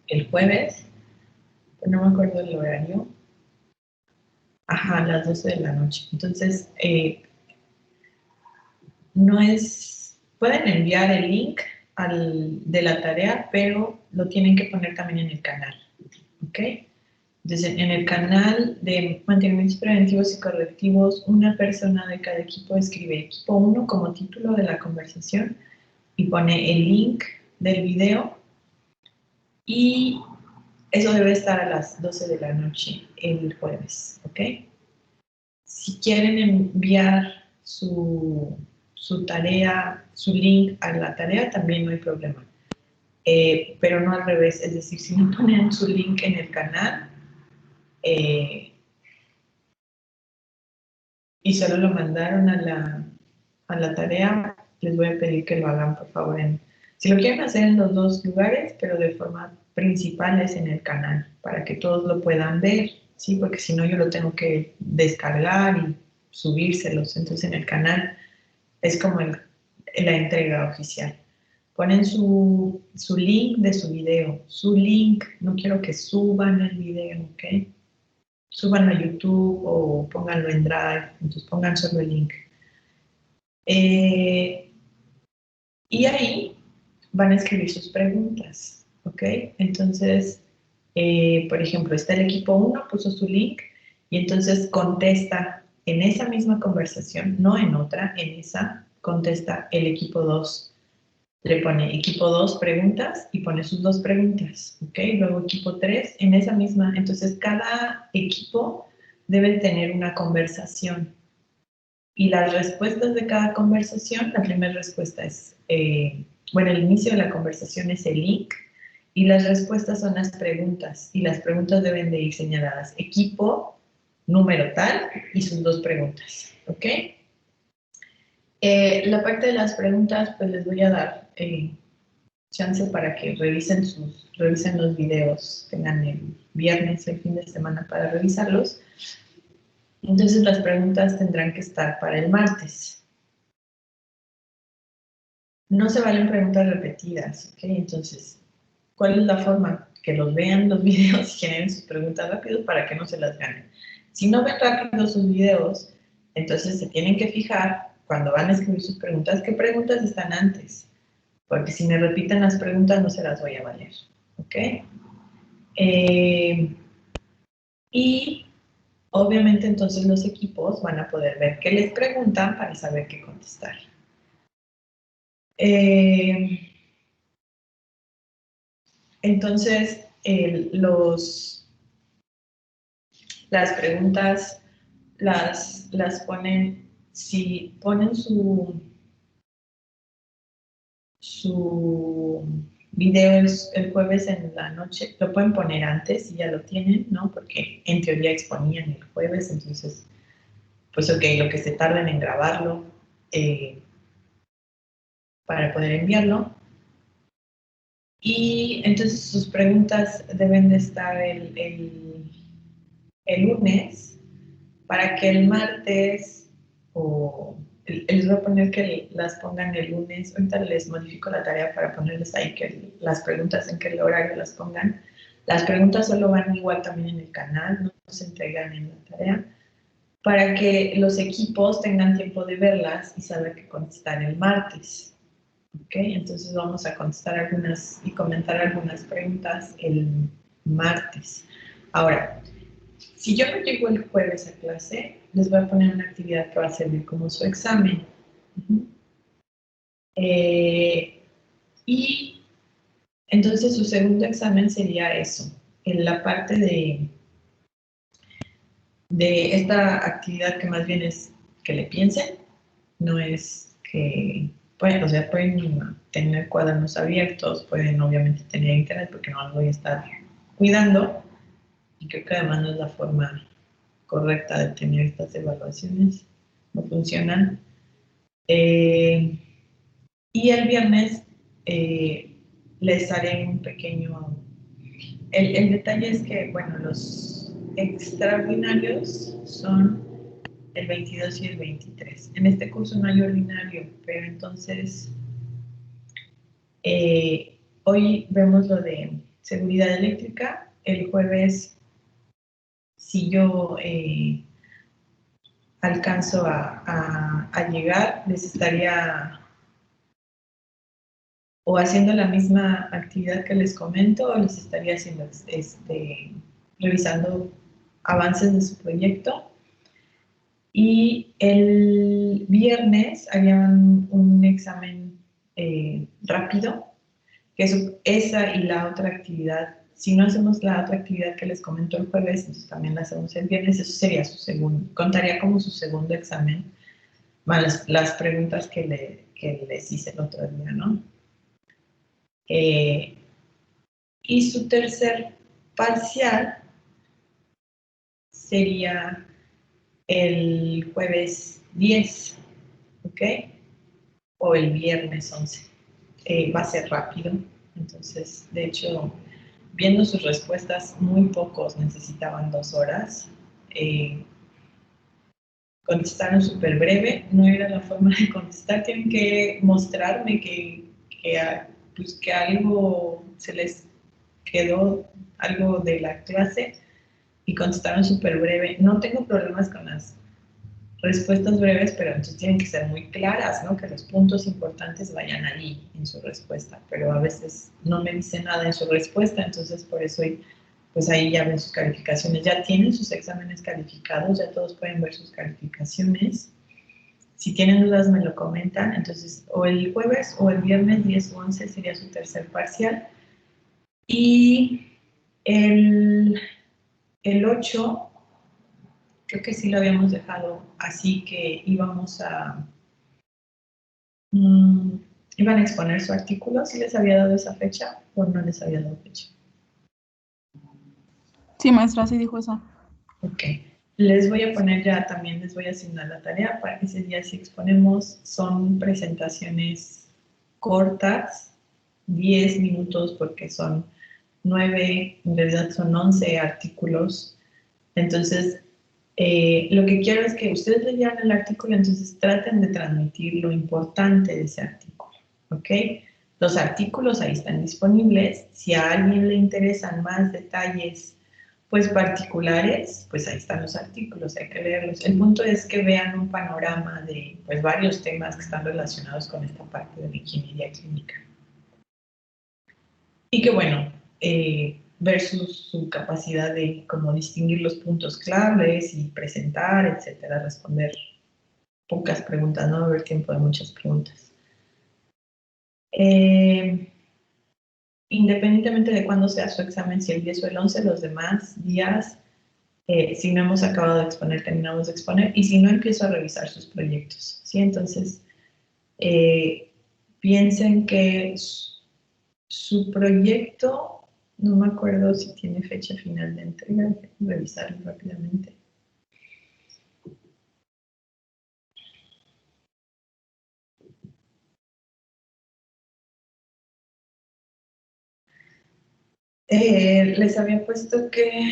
el jueves, no me acuerdo el horario. Ajá, a las 12 de la noche. Entonces, pueden enviar el link de la tarea, pero lo tienen que poner también en el canal, ¿ok? Entonces, en el canal de mantenimientos preventivos y correctivos, una persona de cada equipo escribe equipo 1 como título de la conversación y pone el link del video, y eso debe estar a las 12 de la noche el jueves, ¿ok? Si quieren enviar su tarea, su link a la tarea, también no hay problema. Pero no al revés, es decir, si no ponen su link en el canal y solo lo mandaron a la tarea, les voy a pedir que lo hagan, por favor. Si lo quieren hacer en los dos lugares, pero de forma principal es en el canal, para que todos lo puedan ver, ¿sí? Porque si no, yo lo tengo que descargar y subírselos. Entonces, en el canal es como la entrega oficial. Ponen su link de su video, su link, no quiero que suban el video, ¿ok? Súbanlo a YouTube o pónganlo en Drive, entonces pongan solo el link. Y ahí van a escribir sus preguntas, ¿ok? Entonces, por ejemplo, está el equipo 1, puso su link, y entonces contesta en esa misma conversación, no en otra, en esa, contesta el equipo 2. Le pone equipo 2 preguntas y pone sus 2 preguntas, ¿ok? Luego equipo 3 en esa misma. Entonces, cada equipo debe tener una conversación. Y las respuestas de cada conversación, la primera respuesta es, bueno, el inicio de la conversación es el link, y las respuestas son las preguntas. Y las preguntas deben de ir señaladas equipo, número tal, y sus 2 preguntas, ¿ok? La parte de las preguntas, pues les voy a dar chance para que revisen los videos, tengan el viernes, el fin de semana para revisarlos. Entonces las preguntas tendrán que estar para el martes. No se valen preguntas repetidas, ¿ok? Entonces, ¿cuál es la forma? Que los vean los videos y generen sus preguntas rápido para que no se las ganen. Si no ven rápido sus videos, entonces se tienen que fijar cuando van a escribir sus preguntas, qué preguntas están antes, porque si me repiten las preguntas no se las voy a valer, ¿ok? Y obviamente entonces los equipos van a poder ver qué les preguntan para saber qué contestar. Entonces, las preguntas las ponen, si ponen su video el jueves en la noche, lo pueden poner antes y ya lo tienen, ¿no? Porque en teoría exponían el jueves, entonces, pues ok, lo que se tarden en grabarlo para poder enviarlo. Y entonces sus preguntas deben de estar el lunes, para que el martes, o les voy a poner que las pongan el lunes. Ahorita les modifico la tarea para ponerles ahí que las preguntas en qué horario las pongan. Las preguntas solo van igual también en el canal, no se entregan en la tarea, para que los equipos tengan tiempo de verlas y saber qué contestar el martes. ¿Ok? Entonces vamos a contestar algunas y comentar algunas preguntas el martes. Ahora, si yo no llego el jueves a clase, les voy a poner una actividad que va a servir como su examen. Y entonces su segundo examen sería eso, en la parte de esta actividad, que más bien es que le piensen, no es que, pueden tener cuadernos abiertos, pueden obviamente tener internet porque no los voy a estar cuidando, y creo que además no es la forma correcta de tener estas evaluaciones, no funcionan. Y el viernes les haré un pequeño... El detalle es que, bueno, los extraordinarios son el 22 y el 23. En este curso no hay ordinario, pero entonces hoy vemos lo de seguridad eléctrica. El jueves, si yo alcanzo a llegar, les estaría o haciendo la misma actividad que les comento, o les estaría haciendo, revisando avances de su proyecto. Y el viernes harían un examen rápido, que esa y la otra actividad. Si no hacemos la otra actividad que les comento el jueves, entonces también la hacemos el viernes, eso sería su segundo, contaría como su segundo examen, más las preguntas que les hice el otro día, ¿no? Y su tercer parcial sería el jueves 10, ¿ok? O el viernes 11. Va a ser rápido, entonces, de hecho, viendo sus respuestas, muy pocos necesitaban 2 horas. Contestaron súper breve, no era la forma de contestar, tienen que mostrarme pues, que algo se les quedó, algo de la clase, y contestaron súper breve. No tengo problemas con las respuestas breves, pero entonces tienen que ser muy claras, ¿no? Que los puntos importantes vayan ahí en su respuesta, pero a veces no me dice nada en su respuesta, entonces por eso pues ahí ya ven sus calificaciones, ya tienen sus exámenes calificados, ya todos pueden ver sus calificaciones. Si tienen dudas me lo comentan, entonces o el jueves o el viernes 10 o 11 sería su tercer parcial. Y el 8, creo que sí lo habíamos dejado así, que íbamos iban a exponer su artículo. ¿Sí les había dado esa fecha o no les había dado fecha? Sí, maestra, sí dijo eso. Ok. Les voy a poner ya, también les voy a asignar la tarea para que ese día sí exponemos. Son presentaciones cortas, 10 minutos porque son 9, en realidad son 11 artículos. Entonces, lo que quiero es que ustedes leyeran el artículo, entonces traten de transmitir lo importante de ese artículo, ¿ok? Los artículos ahí están disponibles. Si a alguien le interesan más detalles, pues particulares, pues ahí están los artículos, hay que leerlos. El punto es que vean un panorama de pues, varios temas que están relacionados con esta parte de la ingeniería clínica. Y que bueno, ver su capacidad de como distinguir los puntos claves y presentar, etcétera, responder pocas preguntas, no va a haber tiempo de muchas preguntas. Independientemente de cuándo sea su examen, si el 10 o el 11, los demás días, si no hemos acabado de exponer, terminamos de exponer, y si no, empiezo a revisar sus proyectos, ¿sí? Entonces, piensen que su proyecto, no me acuerdo si tiene fecha final de entrega, déjenme revisarlo rápidamente. Les había puesto que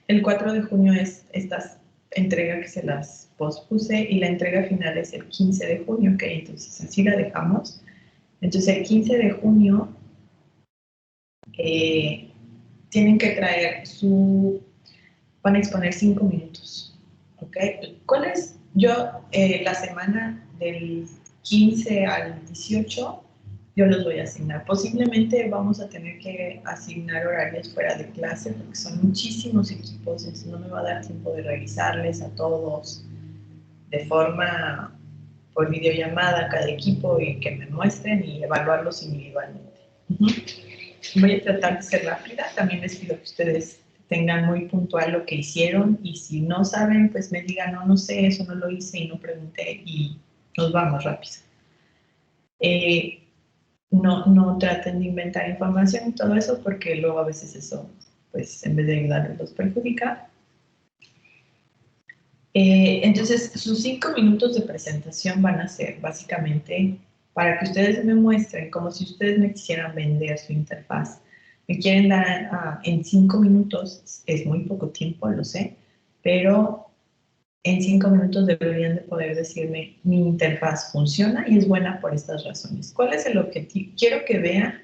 el 4 de junio es esta entrega que se las pospuse y la entrega final es el 15 de junio, ok, entonces así la dejamos. Entonces el 15 de junio tienen que traer van a exponer 5 minutos, ok. ¿Cuál es? Yo la semana del 15 al 18 yo los voy a asignar. Posiblemente vamos a tener que asignar horarios fuera de clase porque son muchísimos equipos, entonces no me va a dar tiempo de revisarles a todos de forma por videollamada a cada equipo y que me muestren y evaluarlos individualmente. Voy a tratar de ser rápida, también les pido que ustedes tengan muy puntual lo que hicieron y si no saben, pues me digan, no, no sé, eso no lo hice y no pregunté y nos vamos rápido. No traten de inventar información y todo eso porque luego a veces eso, pues en vez de ayudarles, los perjudica. Entonces, sus 5 minutos de presentación van a ser básicamente para que ustedes me muestren, como si ustedes me quisieran vender su interfaz. Me quieren dar en 5 minutos, es muy poco tiempo, lo sé, pero en 5 minutos deberían de poder decirme, mi interfaz funciona y es buena por estas razones. ¿Cuál es el objetivo? Quiero que vean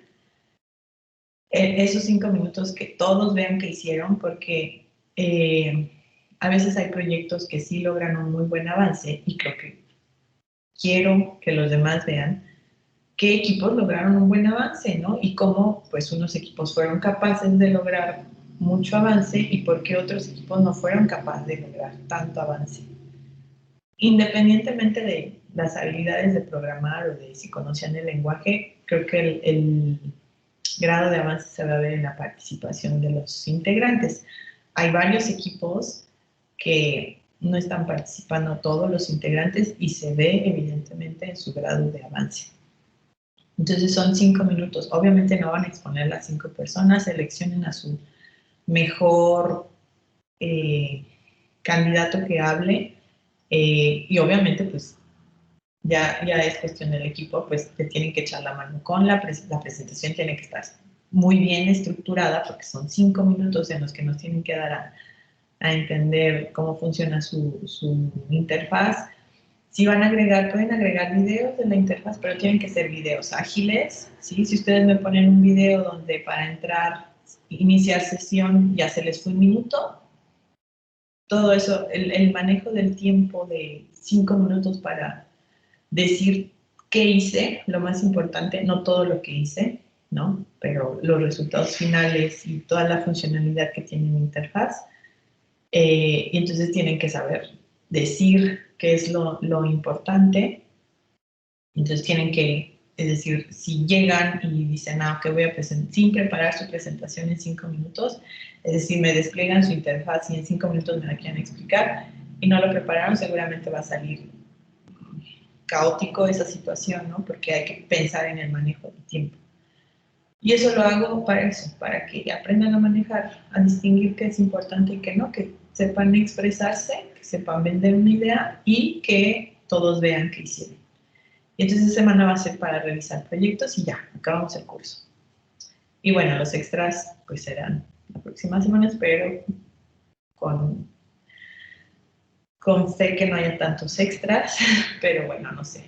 esos 5 minutos que todos vean que hicieron, porque a veces hay proyectos que sí logran un muy buen avance y creo que quiero que los demás vean qué equipos lograron un buen avance, ¿no? Y cómo pues unos equipos fueron capaces de lograr mucho avance y por qué otros equipos no fueron capaces de lograr tanto avance. Independientemente de las habilidades de programar o de si conocían el lenguaje, creo que el grado de avance se va a ver en la participación de los integrantes. Hay varios equipos que no están participando todos los integrantes y se ve evidentemente en su grado de avance. Entonces son 5 minutos. Obviamente no van a exponer las 5 personas, seleccionen a su mejor candidato que hable y obviamente pues ya es cuestión del equipo, pues te tienen que echar la mano con la presentación, tiene que estar muy bien estructurada porque son 5 minutos en los que nos tienen que dar a entender cómo funciona su interfaz. Si van a agregar, pueden agregar videos de la interfaz, pero tienen que ser videos ágiles, ¿sí? Si ustedes me ponen un video donde para entrar, iniciar sesión, ya se les fue un minuto, todo eso, el manejo del tiempo de 5 minutos para decir qué hice, lo más importante, no todo lo que hice, ¿no? Pero los resultados finales y toda la funcionalidad que tiene mi interfaz. Y entonces tienen que saber decir qué es lo importante. Entonces tienen que, es decir, si llegan y dicen, ah, ok, voy a presentar, sin preparar su presentación en 5 minutos, es decir, me despliegan su interfaz y en 5 minutos me la quieren explicar y no lo prepararon, seguramente va a salir caótico esa situación, ¿no? Porque hay que pensar en el manejo del tiempo. Y eso lo hago para eso, para que aprendan a manejar, a distinguir qué es importante y qué no, que sepan expresarse, que sepan vender una idea y que todos vean qué hicieron. Y entonces esa semana va a ser para revisar proyectos y ya, acabamos el curso. Y bueno, los extras pues serán la próxima semana, espero, con fe que no haya tantos extras, pero bueno, no sé.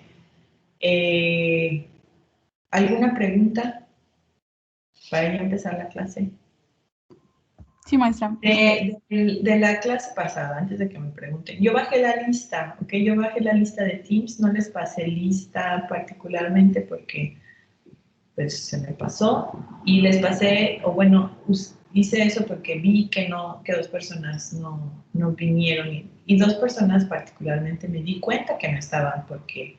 ¿Alguna pregunta para ya empezar la clase? Sí, maestra. De la clase pasada, antes de que me pregunten, yo bajé la lista, ¿ok? Yo bajé la lista de Teams, no les pasé lista particularmente porque pues se me pasó y les pasé, o bueno, hice eso porque vi que dos personas no vinieron y dos personas particularmente me di cuenta que no estaban porque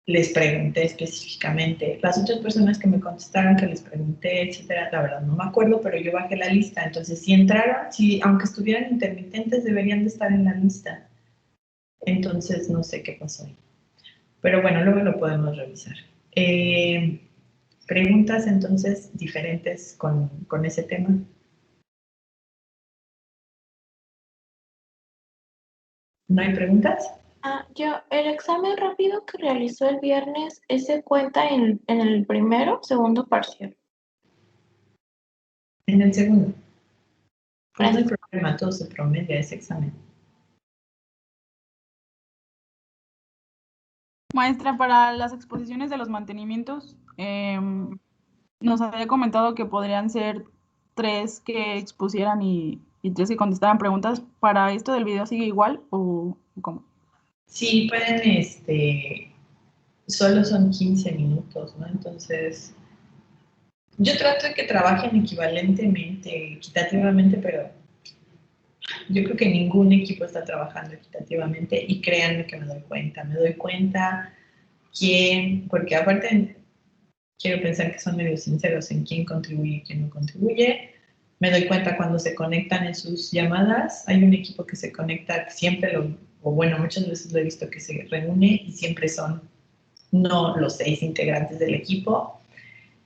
les pregunté específicamente. Las otras personas que me contestaron que les pregunté, etcétera, la verdad no me acuerdo, pero yo bajé la lista. Entonces, si entraron, si, aunque estuvieran intermitentes, deberían de estar en la lista. Entonces, no sé qué pasó ahí. Pero bueno, luego lo podemos revisar. Preguntas entonces diferentes con ese tema. ¿No hay preguntas? El examen rápido que realizó el viernes, ¿ese cuenta en el primero, segundo parcial? En el segundo. Pues no hay Gracias. problema, todo se promedia ese examen. Maestra, para las exposiciones de los mantenimientos, nos había comentado que podrían ser 3 que expusieran y 3 que contestaran preguntas. ¿Para esto del video sigue igual o cómo? Sí, pueden, solo son 15 minutos, ¿no? Entonces, yo trato de que trabajen equivalentemente, equitativamente, pero yo creo que ningún equipo está trabajando equitativamente y créanme que me doy cuenta quién, porque aparte quiero pensar que son medio sinceros en quién contribuye y quién no contribuye. Me doy cuenta cuando se conectan en sus llamadas. Hay un equipo que se conecta siempre, o bueno, muchas veces lo he visto que se reúne y siempre son no los 6 integrantes del equipo.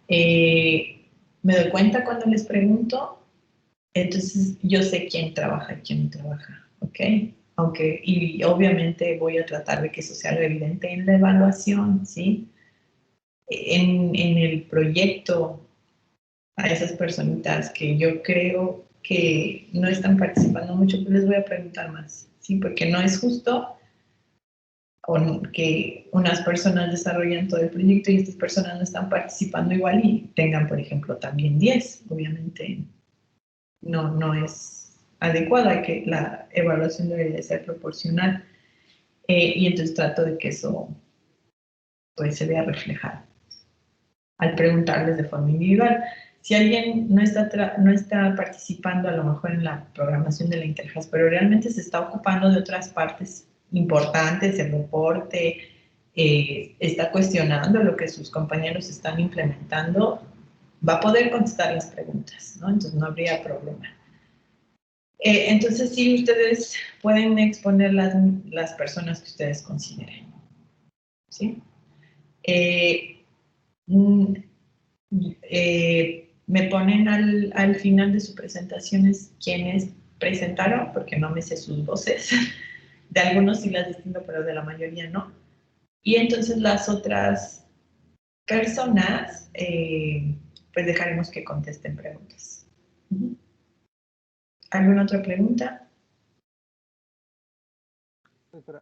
Me doy cuenta cuando les pregunto, entonces yo sé quién trabaja y quién no trabaja, ¿ok? Y obviamente voy a tratar de que eso sea lo evidente en la evaluación, ¿sí? En el proyecto, a esas personitas que yo creo que no están participando mucho, pues les voy a preguntar más, ¿sí? Porque no es justo que unas personas desarrollan todo el proyecto y estas personas no están participando igual y tengan, por ejemplo, también 10. Obviamente no es adecuado, la evaluación debería ser proporcional. Y entonces trato de que eso pues, se vea reflejado al preguntarles de forma individual. Si alguien no está participando a lo mejor en la programación de la interfaz, pero realmente se está ocupando de otras partes importantes, el reporte, está cuestionando lo que sus compañeros están implementando, va a poder contestar las preguntas, ¿no? Entonces no habría problema. Entonces sí, ustedes pueden exponer las personas que ustedes consideren, ¿sí? Me ponen al final de sus presentaciones quienes presentaron, porque no me sé sus voces. De algunos sí las distingo, pero de la mayoría no. Y entonces las otras personas, pues dejaremos que contesten preguntas. ¿Alguna otra pregunta?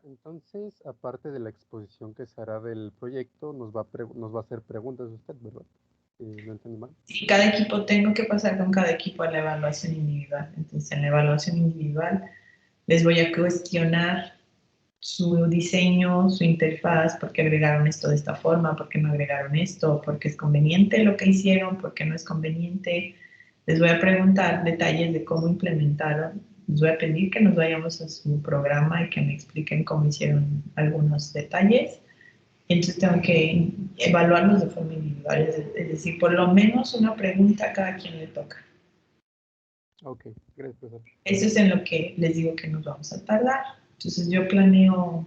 Entonces, aparte de la exposición que se hará del proyecto, nos va a hacer preguntas usted, ¿verdad? ¿No entendí mal? Sí, cada equipo, tengo que pasar con cada equipo a la evaluación individual. Entonces, en la evaluación individual les voy a cuestionar su diseño, su interfaz, por qué agregaron esto de esta forma, por qué no agregaron esto, por qué es conveniente lo que hicieron, por qué no es conveniente. Les voy a preguntar detalles de cómo implementaron. Les voy a pedir que nos vayamos a su programa y que me expliquen cómo hicieron algunos detalles. Entonces tengo que evaluarlos de forma individual, es decir, por lo menos una pregunta a cada quien le toca. Ok, gracias, profesor. Eso es en lo que les digo que nos vamos a tardar. Entonces yo planeo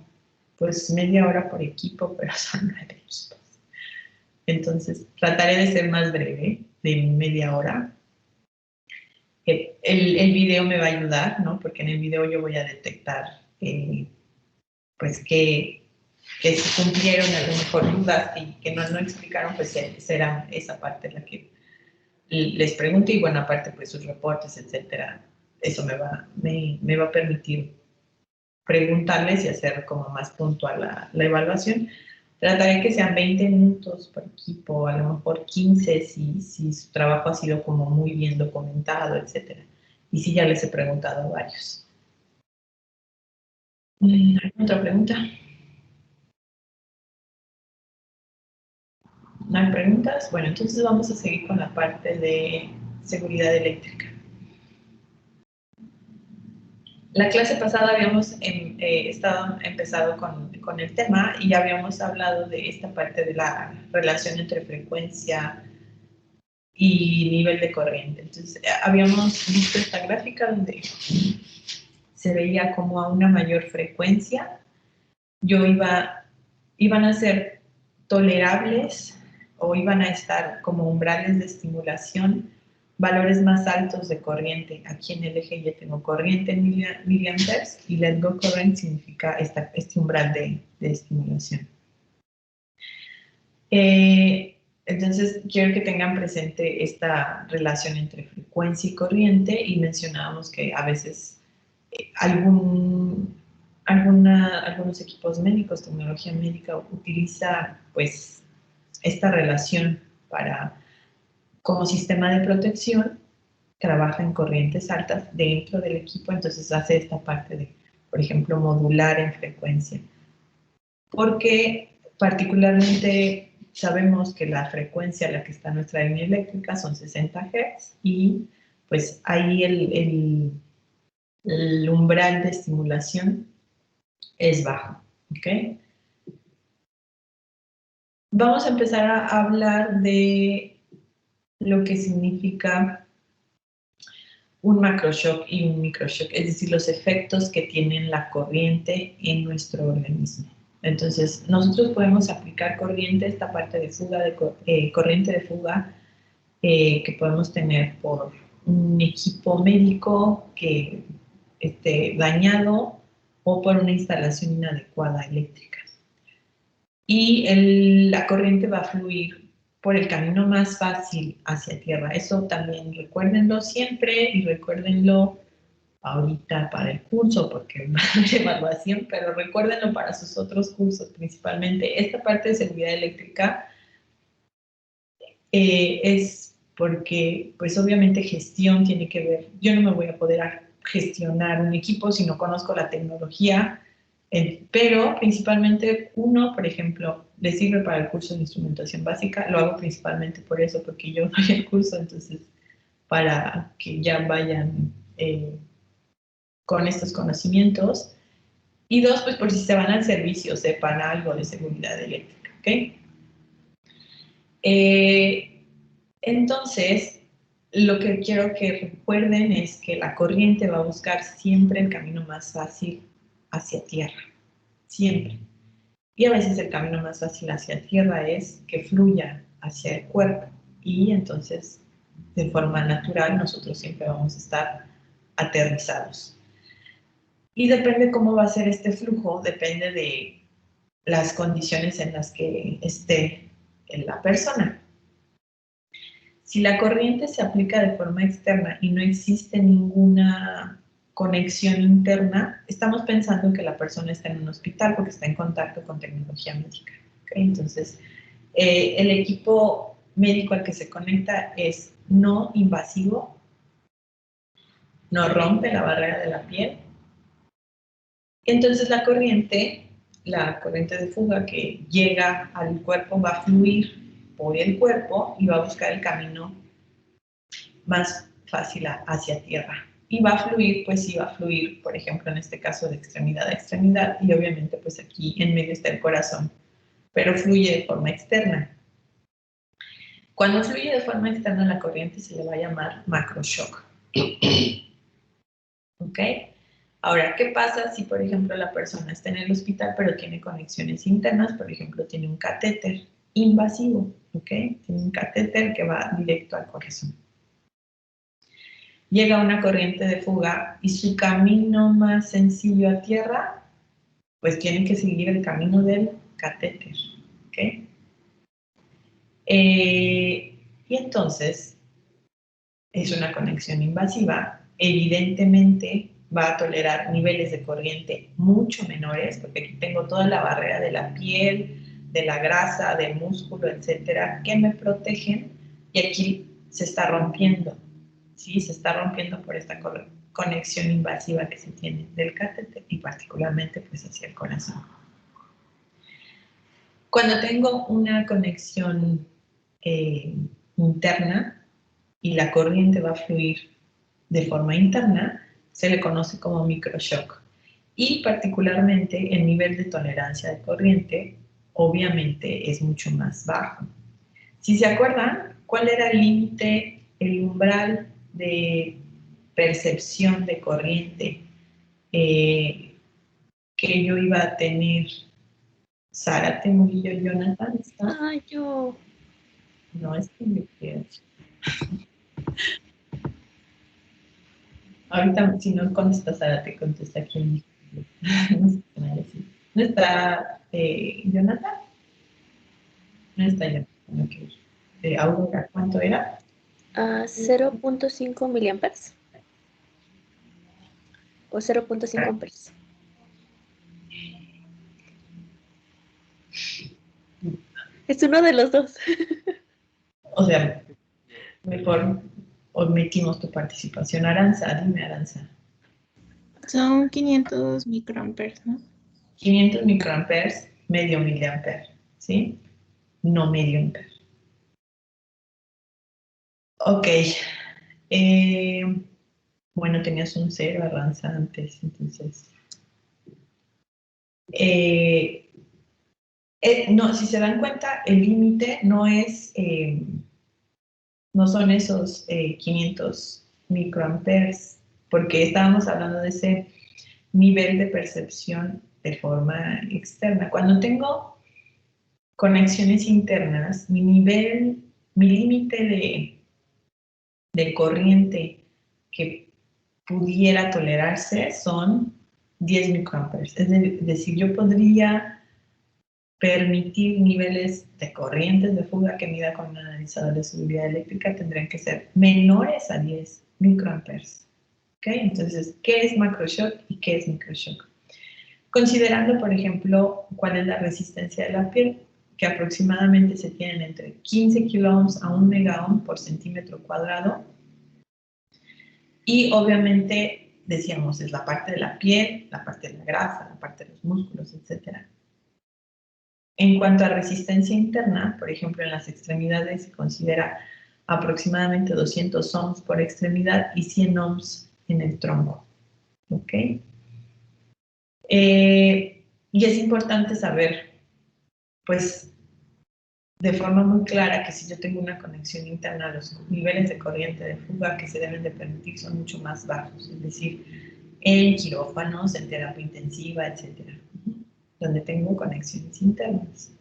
pues media hora por equipo, pero son 9 equipos. Entonces trataré de ser más breve, de media hora. El video me va a ayudar, ¿no? Porque en el video yo voy a detectar pues que se cumplieron a lo mejor dudas y que no explicaron, pues será esa parte la que les pregunto y buena parte pues sus reportes, etcétera. Eso me va a permitir preguntarles y hacer como más puntual la evaluación. Trataré que sean 20 minutos por equipo, a lo mejor 15 si su trabajo ha sido como muy bien documentado, etcétera. Y si ya les he preguntado a varios. ¿Otra pregunta? ¿No hay preguntas? Bueno, entonces vamos a seguir con la parte de seguridad eléctrica. La clase pasada habíamos empezado con el tema y habíamos hablado de esta parte de la relación entre frecuencia y nivel de corriente. Entonces, habíamos visto esta gráfica donde se veía como a una mayor frecuencia iban a ser tolerables o iban a estar como umbrales de estimulación valores más altos de corriente. Aquí en el eje ya tengo corriente en miliamperes y let go current significa este umbral de estimulación. Entonces, quiero que tengan presente esta relación entre frecuencia y corriente y mencionábamos que a veces algunos equipos médicos, tecnología médica, utiliza pues esta relación como sistema de protección, trabaja en corrientes altas dentro del equipo, entonces hace esta parte de, por ejemplo, modular en frecuencia. Porque particularmente sabemos que la frecuencia a la que está nuestra línea eléctrica son 60 Hz y pues ahí el umbral de estimulación es bajo, ¿ok? Vamos a empezar a hablar de lo que significa un macroshock y un microshock, es decir, los efectos que tienen la corriente en nuestro organismo. Entonces, nosotros podemos aplicar corriente, esta parte de fuga, corriente de fuga que podemos tener por un equipo médico que esté dañado o por una instalación inadecuada eléctrica. Y la corriente va a fluir por el camino más fácil hacia tierra. Eso también recuérdenlo siempre y recuérdenlo ahorita para el curso porque va a haber evaluación, pero recuérdenlo para sus otros cursos principalmente. Esta parte de seguridad eléctrica es porque, pues obviamente gestión tiene que ver, yo no me voy a poder gestionar un equipo si no conozco la tecnología, pero principalmente uno, por ejemplo, le sirve para el curso de instrumentación básica, lo hago principalmente por eso, porque yo doy el curso, entonces para que ya vayan con estos conocimientos. Y dos, pues por si se van al servicio, sepan algo de seguridad eléctrica, ¿ok? Entonces, lo que quiero que recuerden es que la corriente va a buscar siempre el camino más fácil hacia tierra, siempre. Y a veces el camino más fácil hacia tierra es que fluya hacia el cuerpo. Y entonces, de forma natural, nosotros siempre vamos a estar aterrizados. Y depende cómo va a ser este flujo, depende de las condiciones en las que esté la persona. Si la corriente se aplica de forma externa y no existe ninguna conexión interna, estamos pensando que la persona está en un hospital porque está en contacto con tecnología médica. ¿Okay? Entonces, el equipo médico al que se conecta es no invasivo, no rompe la barrera de la piel. Entonces la corriente de fuga que llega al cuerpo va a fluir por el cuerpo y va a buscar el camino más fácil hacia tierra. Y va a fluir, pues sí va a fluir, por ejemplo, en este caso de extremidad a extremidad, y obviamente pues aquí en medio está el corazón, pero fluye de forma externa. Cuando fluye de forma externa la corriente se le va a llamar macroshock. ¿Ok? Ahora, ¿qué pasa si, por ejemplo, la persona está en el hospital pero tiene conexiones internas? Por ejemplo, tiene un catéter invasivo, ¿ok? Tiene un catéter que va directo al corazón. Llega una corriente de fuga y su camino más sencillo a tierra, pues tiene que seguir el camino del catéter, ¿ok? Y entonces, es una conexión invasiva, evidentemente va a tolerar niveles de corriente mucho menores, porque aquí tengo toda la barrera de la piel, de la grasa, del músculo, etcétera, que me protegen, y aquí se está rompiendo, ¿sí? Se está rompiendo por esta conexión invasiva que se tiene del catéter y particularmente pues hacia el corazón. Cuando tengo una conexión interna y la corriente va a fluir de forma interna, se le conoce como microshock. Y particularmente el nivel de tolerancia de corriente obviamente es mucho más bajo. Si se acuerdan, ¿cuál era el límite, el umbral de percepción de corriente que yo iba a tener? Zárate, Murillo, Jonathan, ¿está? Ay, yo. No, es que yo quiero. Ahorita, si no contestas Zárate, contesta aquí. No sé qué me va a decir. ¿No está Jonathan? No está Jonathan, ok. Aurora, ¿cuánto era? 0.5 miliamperes. O 0.5 amperes. Es uno de los dos. O sea, mejor omitimos tu participación. Aranza, dime, Aranza. Son 500 microamperes, ¿no? 500 microamperes, medio miliamper, ¿sí? No medio amper. Ok. Bueno, tenías un 0, Aranza, antes, entonces. No, si se dan cuenta, el límite no es, no son esos 500 microamperes, porque estábamos hablando de ese nivel de percepción de forma externa. Cuando tengo conexiones internas, mi límite de corriente que pudiera tolerarse son 10 microamperes. Es decir, yo podría permitir niveles de corrientes de fuga que mida con un analizador de seguridad eléctrica tendrían que ser menores a 10 microamperes. ¿Ok? Entonces, ¿qué es macroshock y qué es microshock? Considerando, por ejemplo, cuál es la resistencia de la piel, que aproximadamente se tienen entre 15 kiloohms a 1 megaohm por centímetro cuadrado. Y obviamente, decíamos, es la parte de la piel, la parte de la grasa, la parte de los músculos, etc. En cuanto a resistencia interna, por ejemplo, en las extremidades se considera aproximadamente 200 ohms por extremidad y 100 ohms en el tronco. ¿Ok? Y es importante saber, pues, de forma muy clara que si yo tengo una conexión interna, los niveles de corriente de fuga que se deben de permitir son mucho más bajos, es decir, en quirófanos, en terapia intensiva, etcétera, donde tengo conexiones internas.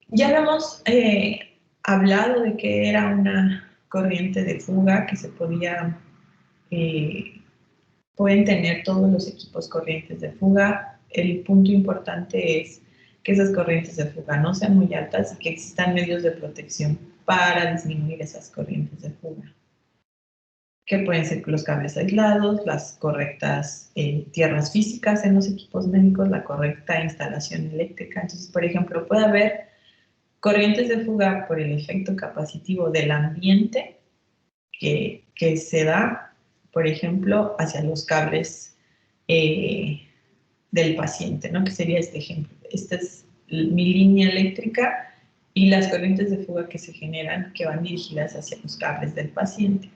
Ya habíamos hablado de que era una corriente de fuga que se podía, pueden tener todos los equipos corrientes de fuga. El punto importante es que esas corrientes de fuga no sean muy altas y que existan medios de protección para disminuir esas corrientes de fuga, que pueden ser los cables aislados, las correctas tierras físicas en los equipos médicos, la correcta instalación eléctrica. Entonces, por ejemplo, puede haber corrientes de fuga por el efecto capacitivo del ambiente que se da, por ejemplo, hacia los cables del paciente, ¿no? Que sería este ejemplo. Esta es mi línea eléctrica y las corrientes de fuga que se generan que van dirigidas hacia los cables del paciente.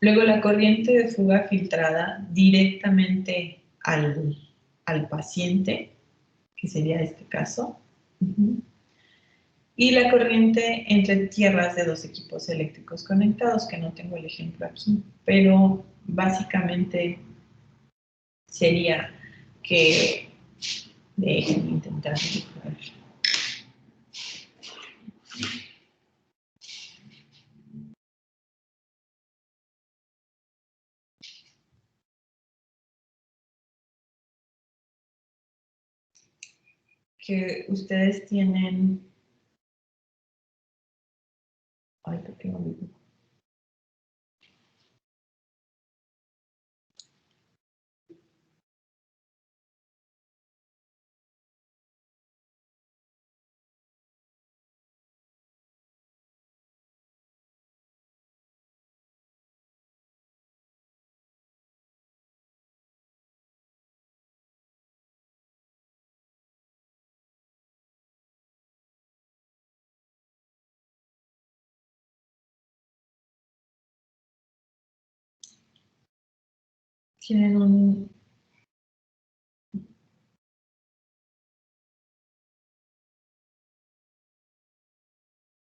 Luego la corriente de fuga filtrada directamente al paciente, que sería este caso. Y la corriente entre tierras de dos equipos eléctricos conectados, que no tengo el ejemplo aquí, pero básicamente sería que, déjenme intentar dibujar. Que ustedes tienen, ay, ¿por qué no dibujo? Tienen un...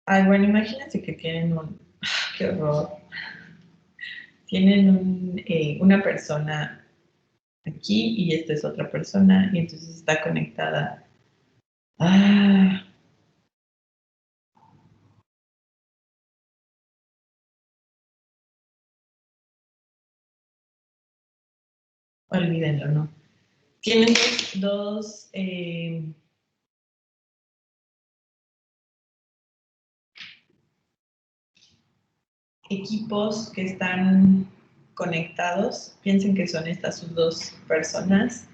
Ay, bueno, imagínense que tienen un... ¡Qué horror! Tienen una persona aquí y esta es otra persona y entonces está conectada. Ah, olvídenlo, ¿no? Tienen dos equipos que están conectados. Piensen que son estas sus dos personas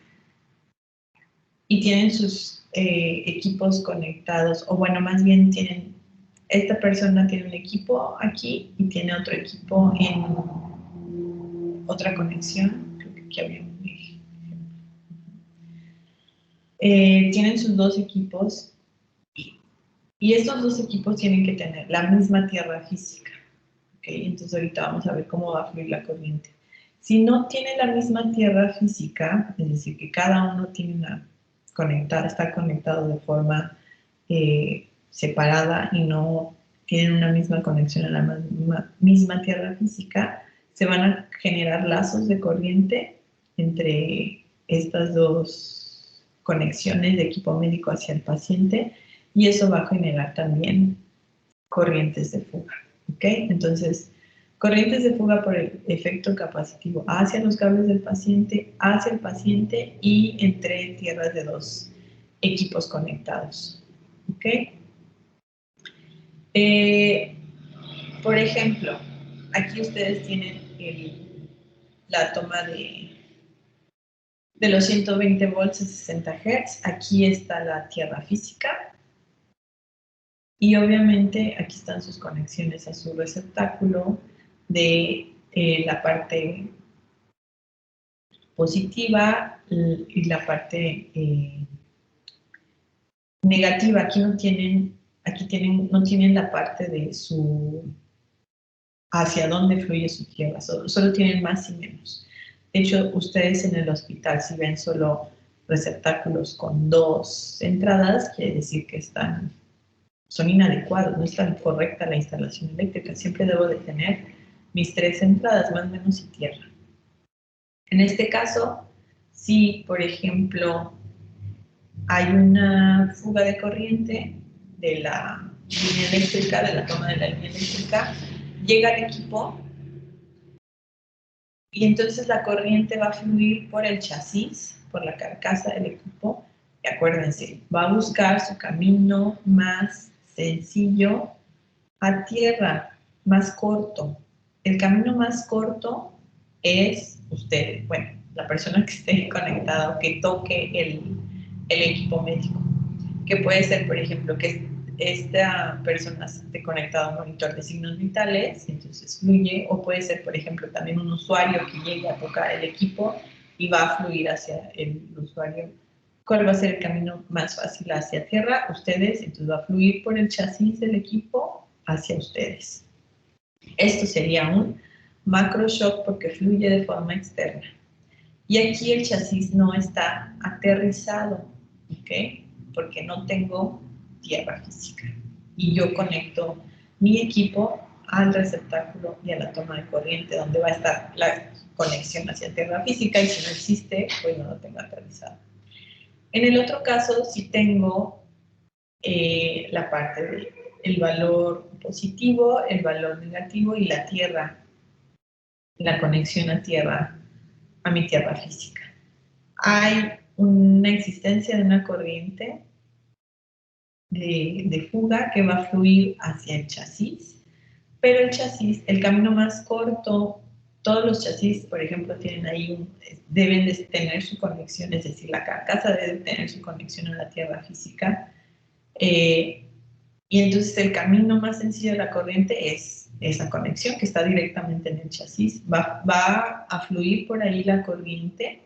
y tienen sus equipos conectados, o bueno, más bien tienen, esta persona tiene un equipo aquí y tiene otro equipo en otra conexión. Creo que aquí había un ejemplo. Tienen sus dos equipos y estos dos equipos tienen que tener la misma tierra física. ¿Okay? Entonces ahorita vamos a ver cómo va a fluir la corriente. Si no tiene la misma tierra física, es decir, que cada uno tiene está conectado de forma separada y no tienen una misma conexión a la misma tierra física, se van a generar lazos de corriente entre estas dos conexiones de equipo médico hacia el paciente y eso va a generar también corrientes de fuga. ¿Ok? Entonces, corrientes de fuga por el efecto capacitivo hacia los cables del paciente, hacia el paciente y entre tierras de dos equipos conectados. ¿Ok? Por ejemplo, aquí ustedes tienen la toma de los 120 volts a 60 Hz. Aquí está la tierra física. Y obviamente aquí están sus conexiones a su receptáculo de la parte positiva y la parte negativa. Aquí no tienen la parte de hacia dónde fluye su tierra, solo tienen más y menos. De hecho, ustedes en el hospital, si ven solo receptáculos con 2 entradas, quiere decir que son inadecuados, no es tan correcta la instalación eléctrica. Siempre debo de tener mis 3 entradas, más o menos, y tierra. En este caso, si, por ejemplo, hay una fuga de corriente de la línea eléctrica, de la toma de la línea eléctrica, llega al equipo y entonces la corriente va a fluir por el chasis, por la carcasa del equipo, y acuérdense, va a buscar su camino más sencillo a tierra, más corto. El camino más corto es ustedes, bueno, la persona que esté conectada o que toque el equipo médico, que puede ser, por ejemplo, que esta persona esté conectada a un monitor de signos vitales, entonces fluye, o puede ser, por ejemplo, también un usuario que llegue a tocar el equipo y va a fluir hacia el usuario. ¿Cuál va a ser el camino más fácil hacia tierra? Ustedes, entonces va a fluir por el chasis del equipo hacia ustedes. Esto sería un macro shock porque fluye de forma externa. Y aquí el chasis no está aterrizado, ¿ok? Porque no tengo tierra física. Y yo conecto mi equipo al receptáculo y a la toma de corriente, donde va a estar la conexión hacia tierra física, y si no existe, pues no lo tengo aterrizado. En el otro caso, sí tengo la parte del valor positivo, el valor negativo y la tierra, la conexión a mi tierra física. Hay una existencia de una corriente de fuga que va a fluir hacia el chasis, pero el chasis, el camino más corto, todos los chasis, por ejemplo, tienen ahí deben de tener su conexión, es decir, la carcasa debe tener su conexión a la tierra física, y entonces el camino más sencillo de la corriente es esa conexión que está directamente en el chasis. Va a fluir por ahí la corriente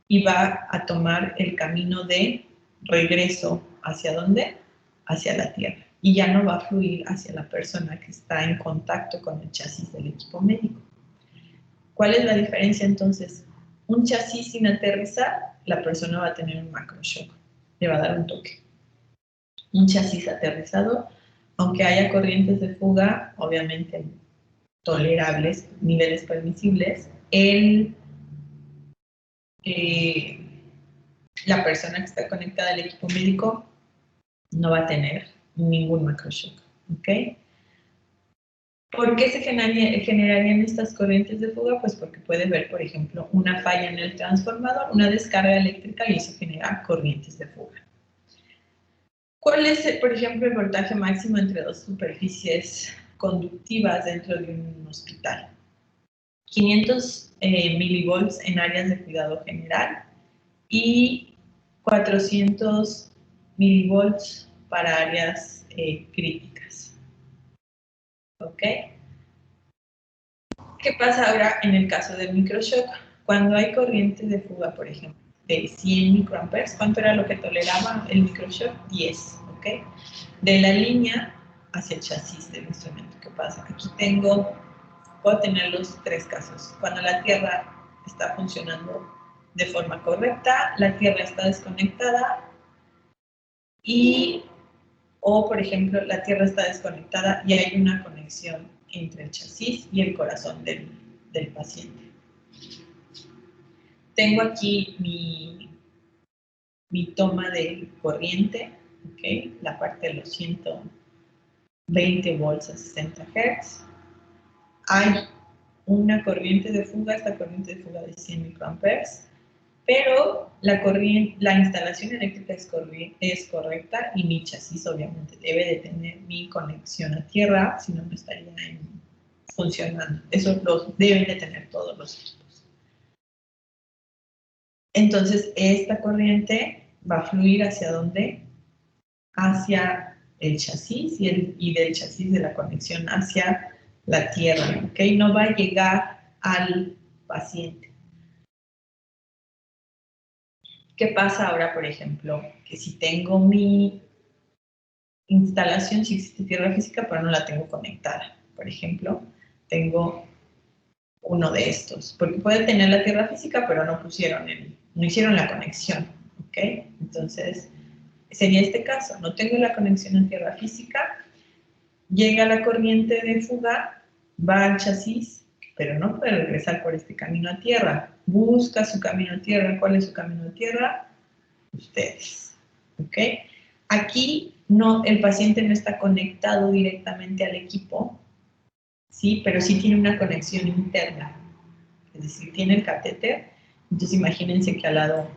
y va a tomar el camino de regreso. ¿Hacia dónde? Hacia la tierra. Y ya no va a fluir hacia la persona que está en contacto con el chasis del equipo médico. ¿Cuál es la diferencia entonces? Un chasis sin aterrizar, la persona va a tener un macroshock, le va a dar un toque. Un chasis aterrizado, aunque haya corrientes de fuga, obviamente tolerables, niveles permisibles, la persona que está conectada al equipo médico no va a tener ningún macroshock, ¿ok? ¿Por qué se generarían estas corrientes de fuga? Pues porque puede haber, por ejemplo, una falla en el transformador, una descarga eléctrica, y eso genera corrientes de fuga. ¿Cuál es, por ejemplo, el voltaje máximo entre dos superficies conductivas dentro de un hospital? 500 milivolts en áreas de cuidado general y 400 milivolts para áreas críticas. ¿Ok? ¿Qué pasa ahora en el caso del microshock? Cuando hay corriente de fuga, por ejemplo, de 100 microamperes, ¿cuánto era lo que toleraba el microshock? 10, ¿ok? De la línea hacia el chasis del instrumento. ¿Qué pasa? Aquí puedo tener los 3 casos. Cuando la tierra está funcionando de forma correcta, la tierra está desconectada o, por ejemplo, la tierra está desconectada y hay una conexión entre el chasis y el corazón del paciente. Tengo aquí mi toma de corriente, ¿okay? La parte de los 120 volts a 60 Hz. Hay una corriente de fuga, esta corriente de fuga de 100 microamperes, pero la instalación eléctrica es correcta y mi chasis obviamente debe de tener mi conexión a tierra, si no, no estaría funcionando. Eso lo deben de tener todos los equipos. Entonces, esta corriente va a fluir ¿hacia dónde? Hacia el chasis y del chasis de la conexión hacia la tierra, ¿ok? No va a llegar al paciente. ¿Qué pasa ahora, por ejemplo? Que si tengo mi instalación, si existe tierra física, pero no la tengo conectada. Por ejemplo, tengo uno de estos, porque puede tener la tierra física, pero no hicieron la conexión, ¿ok? Entonces, sería este caso, no tengo la conexión en tierra física, llega la corriente de fuga, va al chasis, pero no puede regresar por este camino a tierra, busca su camino a tierra. ¿Cuál es su camino a tierra? Ustedes, ¿ok? Aquí el paciente no está conectado directamente al equipo, ¿sí? Pero sí tiene una conexión interna, es decir, tiene el catéter. Entonces imagínense que al lado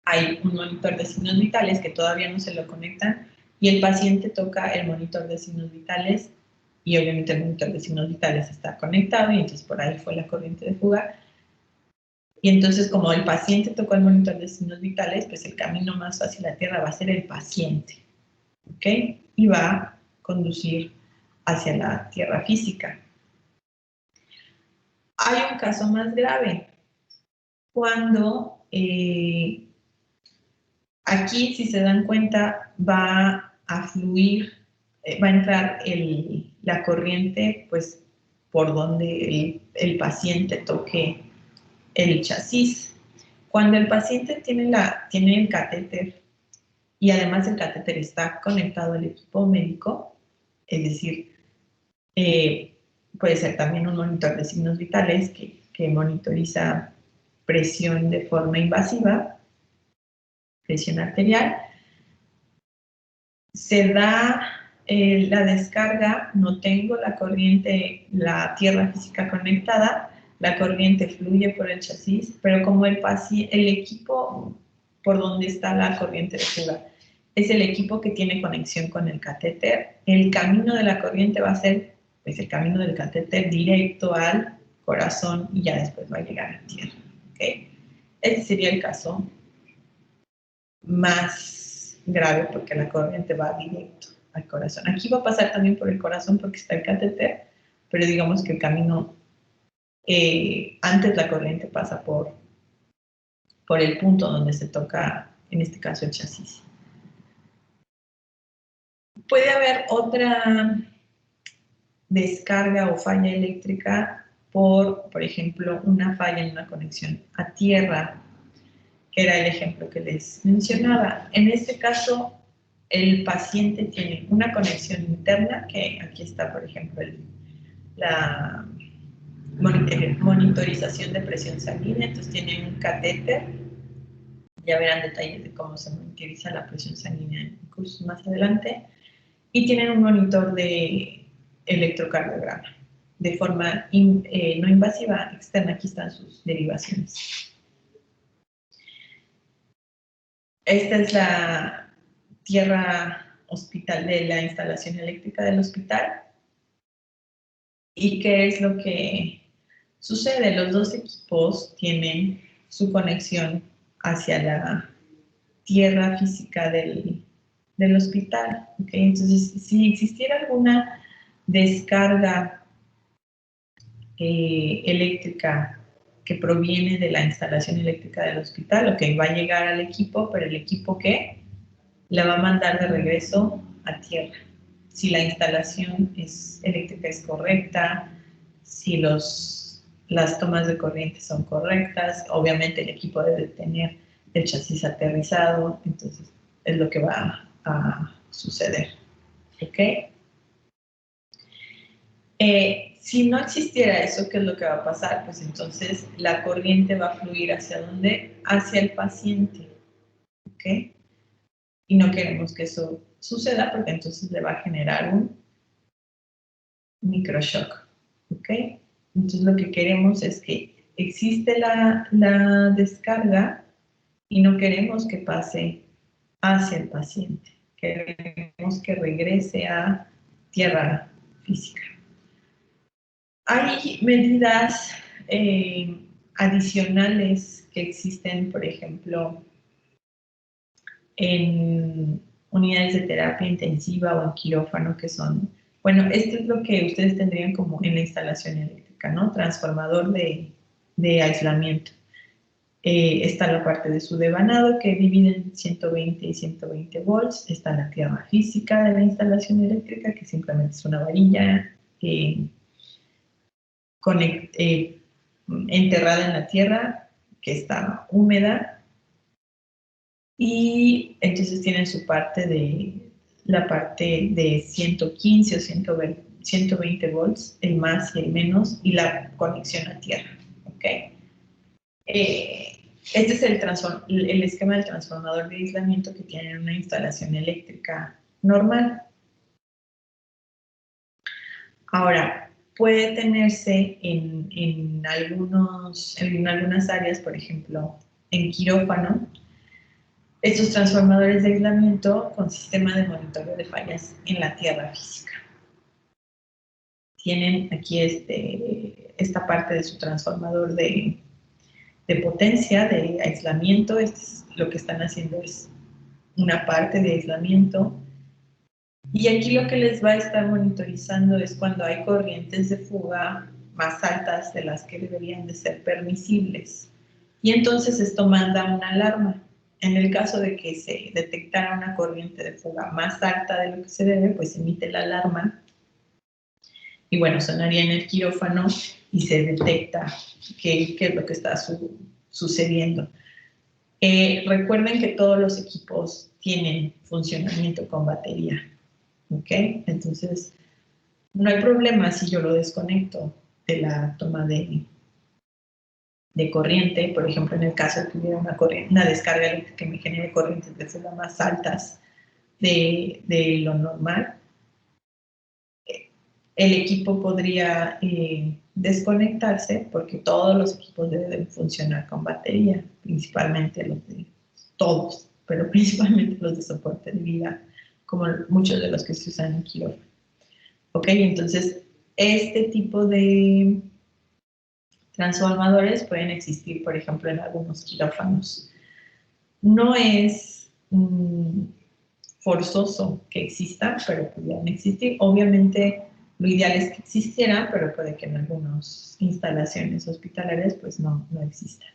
hay un monitor de signos vitales que todavía no se lo conectan y el paciente toca el monitor de signos vitales y obviamente el monitor de signos vitales está conectado y entonces por ahí fue la corriente de fuga. Y entonces, como el paciente tocó el monitor de signos vitales, pues el camino más fácil a tierra va a ser el paciente, ¿ok? Y va a conducir hacia la tierra física. Hay un caso más grave, cuando aquí, si se dan cuenta, va a fluir, va a entrar la corriente, pues, por donde el paciente toque el chasis. Cuando el paciente tiene el catéter y además el catéter está conectado al equipo médico, es decir, puede ser también un monitor de signos vitales que monitoriza presión de forma invasiva, presión arterial, se da la descarga, no tengo la corriente, la tierra física conectada, la corriente fluye por el chasis, pero como el equipo por donde está la corriente de fuga es el equipo que tiene conexión con el catéter, el camino de la corriente va a ser pues, el camino del catéter directo al corazón y ya después va a llegar a tierra. ¿Okay? Ese sería el caso más grave porque la corriente va directo al corazón. Aquí va a pasar también por el corazón porque está el catéter, pero digamos que el camino, antes la corriente pasa por el punto donde se toca, en este caso, el chasis. Puede haber otra descarga o falla eléctrica por ejemplo, una falla en una conexión a tierra, que era el ejemplo que les mencionaba. En este caso, el paciente tiene una conexión interna, que aquí está, por ejemplo, la monitorización de presión sanguínea, entonces tienen un catéter, ya verán detalles de cómo se monitoriza la presión sanguínea en cursos más adelante, y tienen un monitor de electrocardiograma, de forma no invasiva, externa. Aquí están sus derivaciones. Esta es la tierra hospital de la instalación eléctrica del hospital. ¿Y qué es lo que sucede? Los dos equipos tienen su conexión hacia la tierra física del hospital. ¿Okay? Entonces, si existiera alguna descarga eléctrica que proviene de la instalación eléctrica del hospital, va a llegar al equipo, pero el equipo ¿qué? La va a mandar de regreso a tierra. Si la instalación eléctrica es correcta, si las tomas de corriente son correctas, obviamente el equipo debe tener el chasis aterrizado, entonces es lo que va a suceder. ¿Ok? Si no existiera eso, ¿qué es lo que va a pasar? Pues entonces la corriente va a fluir ¿hacia dónde? Hacia el paciente. ¿Ok? Y no queremos que eso suceda porque entonces le va a generar un microshock. ¿Ok? Entonces lo que queremos es que existe la descarga y no queremos que pase hacia el paciente. Queremos que regrese a tierra física. Hay medidas adicionales que existen, por ejemplo, en unidades de terapia intensiva o en quirófano, que son, bueno, esto es lo que ustedes tendrían como en la instalación eléctrica, ¿no? Transformador de aislamiento. Está la parte de su devanado, que divide en 120 y 120 volts. Está la tierra física de la instalación eléctrica, que simplemente es una varilla enterrada en la tierra, que está húmeda. Y entonces tienen su parte la parte de 115 o 120 volts, el más y el menos, y la conexión a tierra, ¿ok? Este es el esquema del transformador de aislamiento que tiene una instalación eléctrica normal. Ahora, puede tenerse en algunas áreas, por ejemplo, en quirófano, estos transformadores de aislamiento con sistema de monitoreo de fallas en la tierra física. Tienen aquí esta parte de su transformador de potencia, de aislamiento. Lo que están haciendo es una parte de aislamiento. Y aquí lo que les va a estar monitorizando es cuando hay corrientes de fuga más altas de las que deberían de ser permisibles. Y entonces esto manda una alarma. En el caso de que se detectara una corriente de fuga más alta de lo que se debe, pues emite la alarma. Y bueno, sonaría en el quirófano y se detecta qué es lo que está sucediendo. Recuerden que todos los equipos tienen funcionamiento con batería, ¿ok? Entonces, no hay problema si yo lo desconecto de la toma de corriente. Por ejemplo, en el caso de que hubiera una descarga eléctrica que me genere corrientes de fuga más altas de lo normal, el equipo podría desconectarse, porque todos los equipos deben funcionar con batería, principalmente todos, pero principalmente los de soporte de vida, como muchos de los que se usan en quirófano. Ok, entonces este tipo de transformadores pueden existir, por ejemplo, en algunos quirófanos. No es forzoso que existan, pero podrían existir. Obviamente, lo ideal es que existieran, pero puede que en algunas instalaciones hospitalarias pues no existan.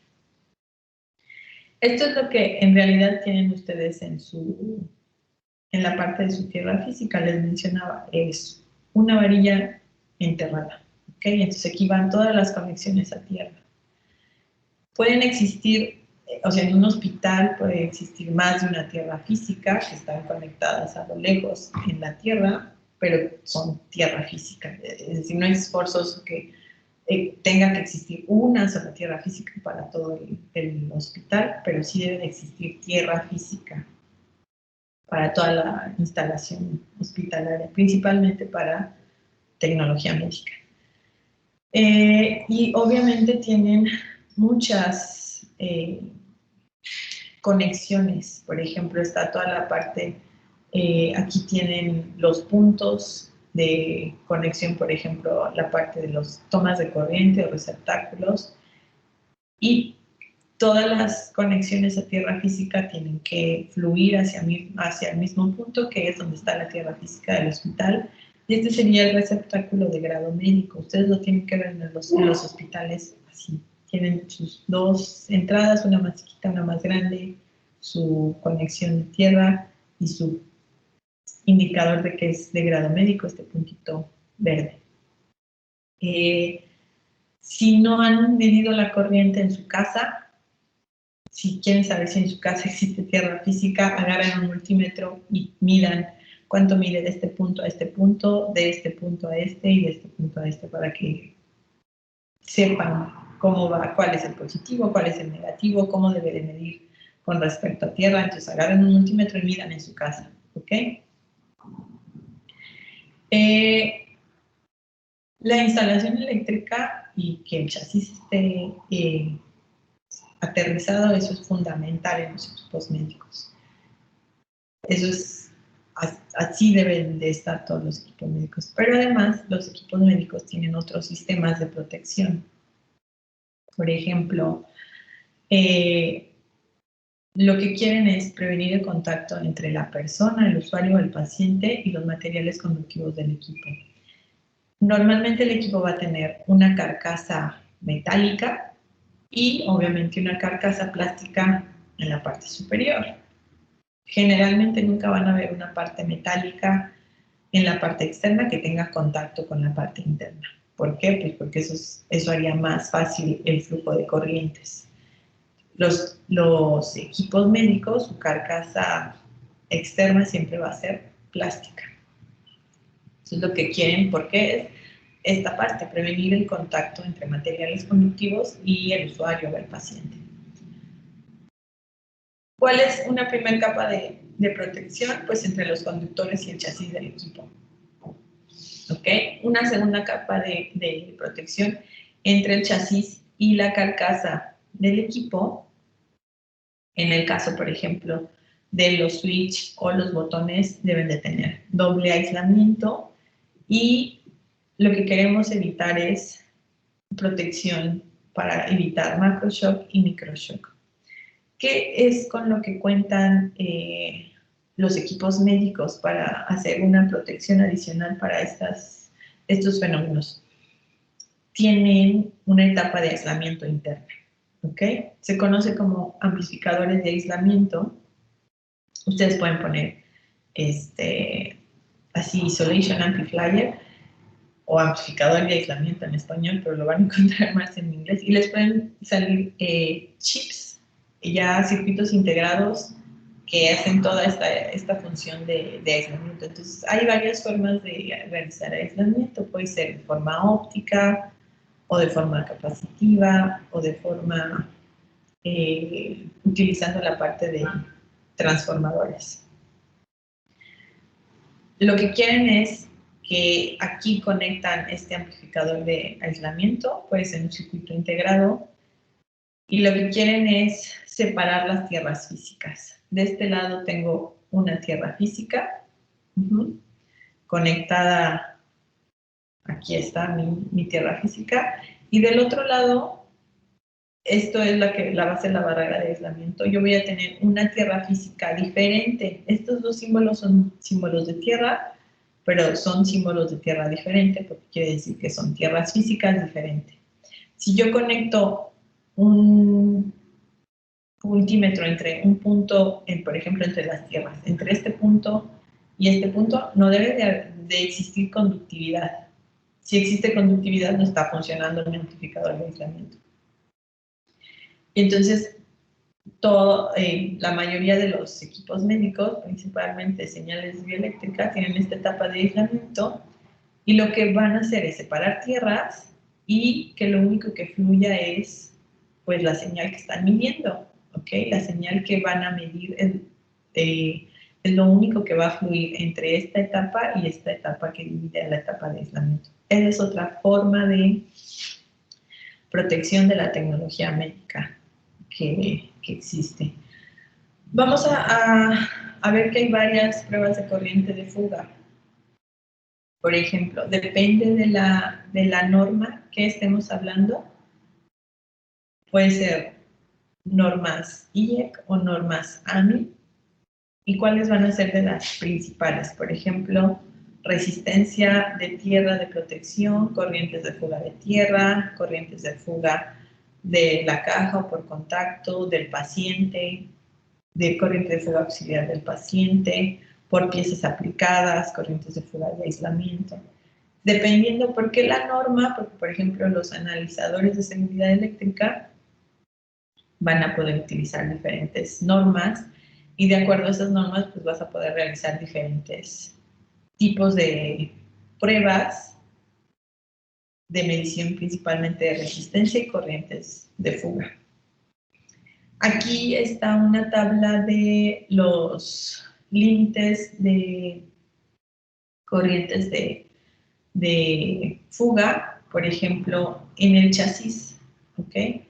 Esto es lo que en realidad tienen ustedes en la parte de su tierra física. Les mencionaba, es una varilla enterrada. ¿Okay? Entonces aquí van todas las conexiones a tierra. Pueden existir, o sea, en un hospital puede existir más de una tierra física que están conectadas a lo lejos en la tierra, pero son tierra física. Es decir, no es forzoso que tenga que existir una sola tierra física para todo el hospital, pero sí debe de existir tierra física para toda la instalación hospitalaria, principalmente para tecnología médica. Y obviamente tienen muchas conexiones. Por ejemplo, está toda la parte, aquí tienen los puntos de conexión, por ejemplo, la parte de las tomas de corriente o receptáculos, y todas las conexiones a tierra física tienen que fluir hacia el mismo punto, que es donde está la tierra física del hospital. Y este sería el receptáculo de grado médico. Ustedes lo tienen que ver en los hospitales así. Tienen sus dos entradas, una más chiquita, una más grande, su conexión de tierra y su indicador de que es de grado médico, este puntito verde. Si no han medido la corriente en su casa, si quieren saber si en su casa existe tierra física, agarren un multímetro y midan cuánto mide de este punto a este punto, de este punto a este y de este punto a este, para que sepan cómo va, cuál es el positivo, cuál es el negativo, cómo debe de medir con respecto a tierra. Entonces agarren un multímetro y midan en su casa, ¿ok? La instalación eléctrica y que el chasis esté aterrizado, eso es fundamental en los equipos médicos. Eso es así deben de estar todos los equipos médicos. Pero además, los equipos médicos tienen otros sistemas de protección. Por ejemplo, lo que quieren es prevenir el contacto entre la persona, el usuario, el paciente y los materiales conductivos del equipo. Normalmente el equipo va a tener una carcasa metálica y obviamente una carcasa plástica en la parte superior. Generalmente nunca van a ver una parte metálica en la parte externa que tenga contacto con la parte interna. ¿Por qué? Pues porque eso haría más fácil el flujo de corrientes. Los equipos médicos, su carcasa externa siempre va a ser plástica. Eso es lo que quieren, porque es esta parte, prevenir el contacto entre materiales conductivos y el usuario o el paciente. ¿Cuál es una primera capa de protección? Pues entre los conductores y el chasis del equipo. ¿Ok? Una segunda capa de protección entre el chasis y la carcasa del equipo. En el caso, por ejemplo, de los switch o los botones, deben de tener doble aislamiento y lo que queremos evitar es protección para evitar macroshock y microshock. ¿Qué es con lo que cuentan los equipos médicos para hacer una protección adicional para estos fenómenos? Tienen una etapa de aislamiento interna, ¿ok? Se conoce como amplificadores de aislamiento. Ustedes pueden poner así Isolation Amplifier o amplificador de aislamiento en español, pero lo van a encontrar más en inglés. Y les pueden salir chips, ya circuitos integrados que hacen toda esta función de aislamiento. Entonces, hay varias formas de realizar aislamiento. Puede ser de forma óptica, o de forma capacitiva, o de forma utilizando la parte de transformadores. Lo que quieren es que aquí conectan este amplificador de aislamiento, puede ser un circuito integrado, y lo que quieren es separar las tierras físicas. De este lado tengo una tierra física, conectada, aquí está mi tierra física, y del otro lado, esto es la base de la barrera de aislamiento, yo voy a tener una tierra física diferente. Estos dos símbolos son símbolos de tierra, pero son símbolos de tierra diferente, porque quiere decir que son tierras físicas diferentes. Si yo conecto un multímetro entre un punto, por ejemplo, entre las tierras, entre este punto y este punto, no debe de existir conductividad. Si existe conductividad, no está funcionando el amplificador de aislamiento. Entonces, la mayoría de los equipos médicos, principalmente señales bioeléctricas, tienen esta etapa de aislamiento y lo que van a hacer es separar tierras y que lo único que fluya es pues la señal que están midiendo, ¿ok? La señal que van a medir es lo único que va a fluir entre esta etapa y esta etapa que divide a la etapa de aislamiento. Esa es otra forma de protección de la tecnología médica que existe. Vamos a ver que hay varias pruebas de corriente de fuga. Por ejemplo, depende de la norma que estemos hablando. Puede ser normas IEC o normas AMI. ¿Y cuáles van a ser de las principales? Por ejemplo, resistencia de tierra de protección, corrientes de fuga de tierra, corrientes de fuga de la caja o por contacto del paciente, de corriente de fuga auxiliar del paciente, por piezas aplicadas, corrientes de fuga de aislamiento. Dependiendo, ¿por qué la norma? Porque, por ejemplo, los analizadores de seguridad eléctrica van a poder utilizar diferentes normas y de acuerdo a esas normas, pues vas a poder realizar diferentes tipos de pruebas de medición, principalmente de resistencia y corrientes de fuga. Aquí está una tabla de los límites de corrientes de fuga, por ejemplo, en el chasis, ¿ok?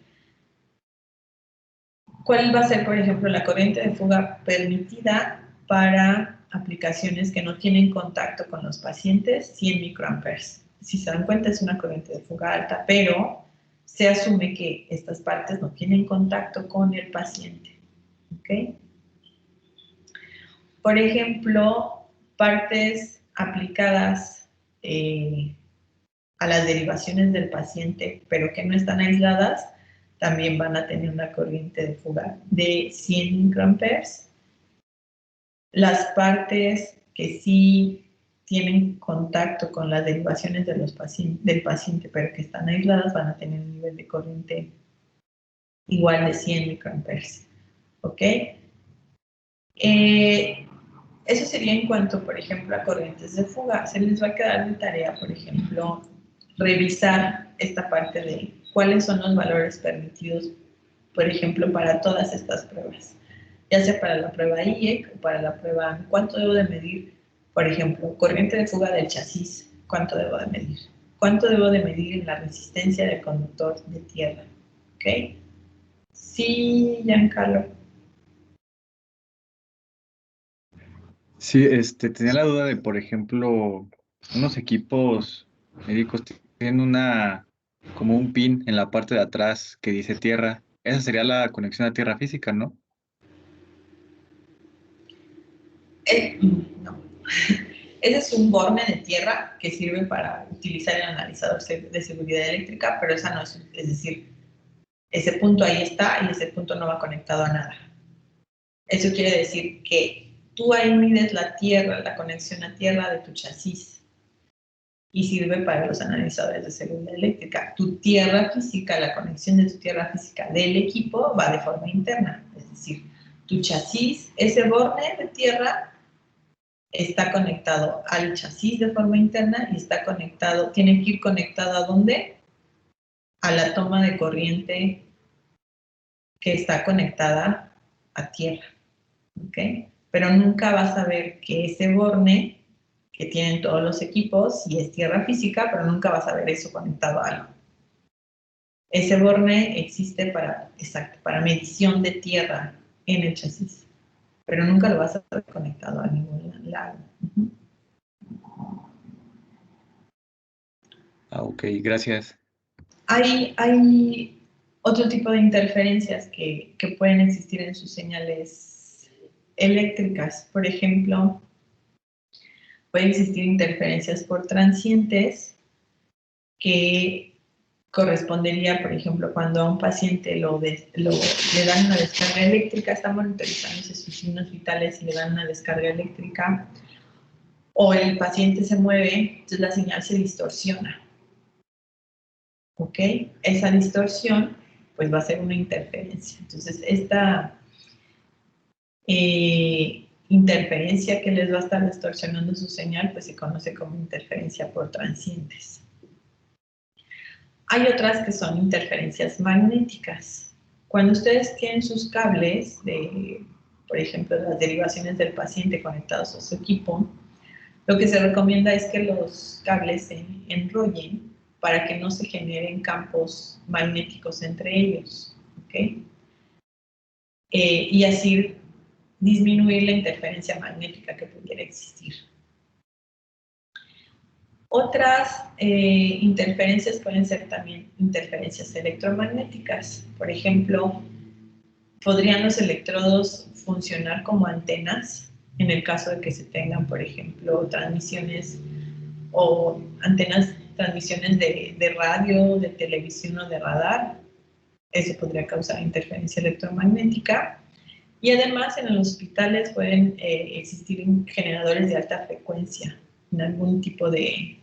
¿Cuál va a ser, por ejemplo, la corriente de fuga permitida para aplicaciones que no tienen contacto con los pacientes, 100 microamperes. Si se dan cuenta, es una corriente de fuga alta, pero se asume que estas partes no tienen contacto con el paciente. ¿Ok? Por ejemplo, partes aplicadas a las derivaciones del paciente, pero que no están aisladas, también van a tener una corriente de fuga de 100 microamperes. Las partes que sí tienen contacto con las derivaciones de los del paciente, pero que están aisladas, van a tener un nivel de corriente igual de 100 microamperes. ¿Ok? Eso sería en cuanto, por ejemplo, a corrientes de fuga. Se les va a quedar de tarea, por ejemplo, revisar esta parte de cuáles son los valores permitidos, por ejemplo, para todas estas pruebas. Ya sea para la prueba IEC o para la prueba, ¿cuánto debo de medir? Por ejemplo, corriente de fuga del chasis, ¿cuánto debo de medir? ¿Cuánto debo de medir en la resistencia del conductor de tierra? ¿Ok? Sí, Giancarlo. Sí, tenía la duda de, por ejemplo, unos equipos médicos tienen como un pin en la parte de atrás que dice tierra. Esa sería la conexión a tierra física, ¿no? No. Ese es un borne de tierra que sirve para utilizar el analizador de seguridad eléctrica, pero esa no es decir, ese punto ahí está y ese punto no va conectado a nada. Eso quiere decir que tú ahí mides la tierra, la conexión a tierra de tu chasis y sirve para los analizadores de seguridad eléctrica. Tu tierra física, la conexión de tu tierra física del equipo va de forma interna, es decir, tu chasis, ese borne de tierra está conectado al chasis de forma interna y está conectado, tiene que ir conectado ¿a dónde? A la toma de corriente que está conectada a tierra, ¿ok? Pero nunca vas a ver que ese borne que tienen todos los equipos, sí es tierra física, pero nunca vas a ver eso conectado a algo. Ese borne existe para medición de tierra en el chasis, pero nunca lo vas a ver conectado a ningún lado. Ok, gracias. Hay otro tipo de interferencias que pueden existir en sus señales eléctricas. Por ejemplo, pueden existir interferencias por transientes que correspondería, por ejemplo, cuando a un paciente le dan una descarga eléctrica, está monitorizándose sus signos vitales y le dan una descarga eléctrica, o el paciente se mueve, entonces la señal se distorsiona. ¿Ok? Esa distorsión pues va a ser una interferencia. Entonces, esta interferencia que les va a estar distorsionando su señal, pues se conoce como interferencia por transientes. Hay otras que son interferencias magnéticas. Cuando ustedes tienen sus cables, por ejemplo, las derivaciones del paciente conectados a su equipo, lo que se recomienda es que los cables se enrollen para que no se generen campos magnéticos entre ellos, ¿ok? Y así disminuir la interferencia magnética que pudiera existir. Otras interferencias pueden ser también interferencias electromagnéticas. Por ejemplo, podrían los electrodos funcionar como antenas en el caso de que se tengan, por ejemplo, transmisiones o transmisiones de radio, de televisión o de radar. Eso podría causar interferencia electromagnética. Y además en los hospitales pueden existir generadores de alta frecuencia en algún tipo de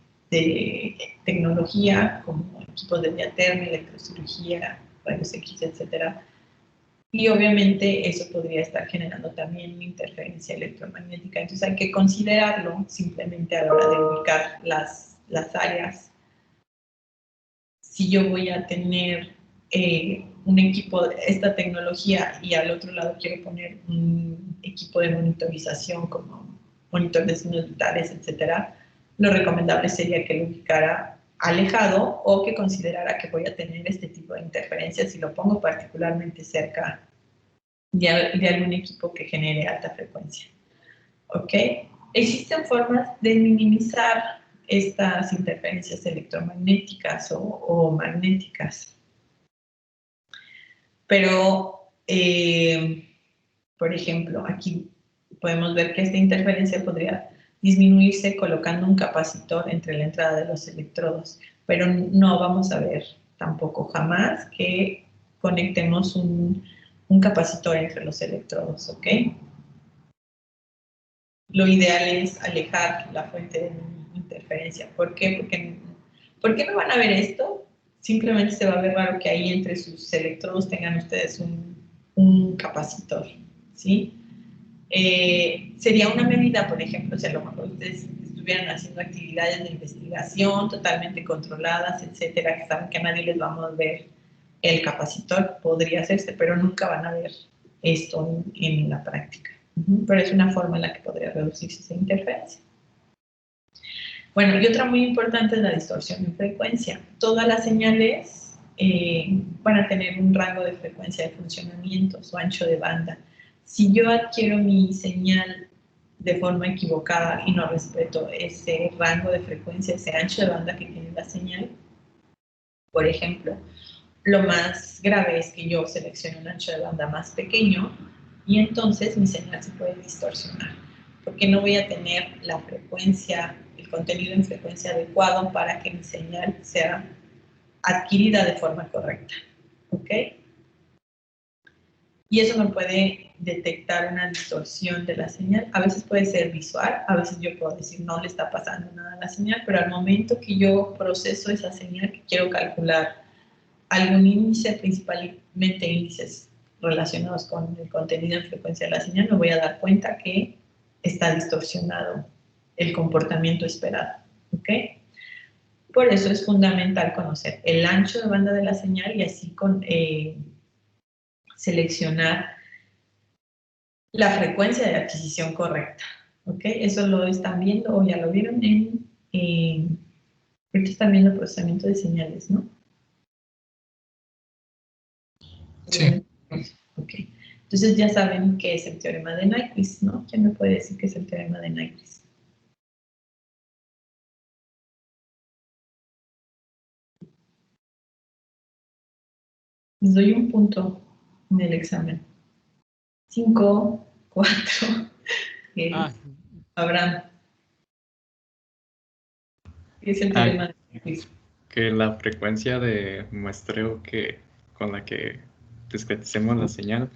tecnología, como equipos de diatermia, electrocirugía, rayos X, etc. Y obviamente eso podría estar generando también una interferencia electromagnética. Entonces hay que considerarlo simplemente a la hora de ubicar las áreas. Si yo voy a tener un equipo de esta tecnología y al otro lado quiero poner un equipo de monitorización como monitor de signos vitales, etcétera, lo recomendable sería que lo ubicara alejado o que considerara que voy a tener este tipo de interferencias si lo pongo particularmente cerca de algún equipo que genere alta frecuencia. ¿ok? Existen formas de minimizar estas interferencias electromagnéticas o magnéticas, pero, por ejemplo, aquí podemos ver que esta interferencia podría disminuirse colocando un capacitor entre la entrada de los electrodos, pero no vamos a ver tampoco jamás que conectemos un capacitor entre los electrodos, ¿ok? Lo ideal es alejar la fuente de interferencia. ¿Por qué? ¿Por qué no van a ver esto? Simplemente se va a ver raro que ahí entre sus electrodos tengan ustedes un capacitor, ¿sí? Sería una medida, por ejemplo, si a lo mejor ustedes estuvieran haciendo actividades de investigación totalmente controladas, etcétera, que saben que a nadie les va a mover el capacitor, podría hacerse, pero nunca van a ver esto en la práctica. Pero es una forma en la que podría reducirse esa interferencia. Bueno, y otra muy importante es la distorsión en frecuencia. Todas las señales van a tener un rango de frecuencia de funcionamiento, su ancho de banda. Si yo adquiero mi señal de forma equivocada y no respeto ese rango de frecuencia, ese ancho de banda que tiene la señal, por ejemplo, lo más grave es que yo seleccione un ancho de banda más pequeño y entonces mi señal se puede distorsionar, porque no voy a tener la frecuencia, el contenido en frecuencia adecuado para que mi señal sea adquirida de forma correcta, ¿ok? Y eso me puede detectar una distorsión de la señal. A veces puede ser visual, a veces yo puedo decir no le está pasando nada a la señal, pero al momento que yo proceso esa señal, que quiero calcular algún índice, principalmente índices relacionados con el contenido en frecuencia de la señal, me voy a dar cuenta que está distorsionado el comportamiento esperado, ¿ok? Por eso es fundamental conocer el ancho de banda de la señal y así seleccionar la frecuencia de adquisición correcta, ¿ok? Eso lo están viendo o ya lo vieron ahorita están viendo procesamiento de señales, ¿no? Sí. Ok. Entonces ya saben qué es el teorema de Nyquist, ¿no? ¿Quién me puede decir qué es el teorema de Nyquist? Les doy un punto en el examen. 5, 4. Abraham. ¿Qué es el teorema de Nyquist? Que la frecuencia de muestreo con la que discreticemos la señal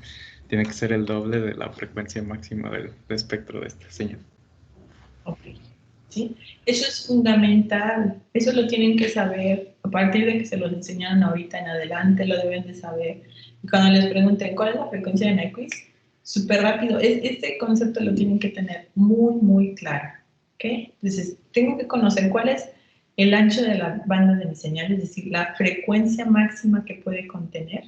tiene que ser el doble de la frecuencia máxima del espectro de esta señal. Ok. ¿Sí? Eso es fundamental. Eso lo tienen que saber. A partir de que se los enseñaron ahorita en adelante, lo deben de saber. Y cuando les pregunten cuál es la frecuencia de Nyquist, súper rápido. Este concepto lo tienen que tener muy, muy claro. ¿Ok? Entonces, tengo que conocer cuál es el ancho de la banda de mi señal, es decir, la frecuencia máxima que puede contener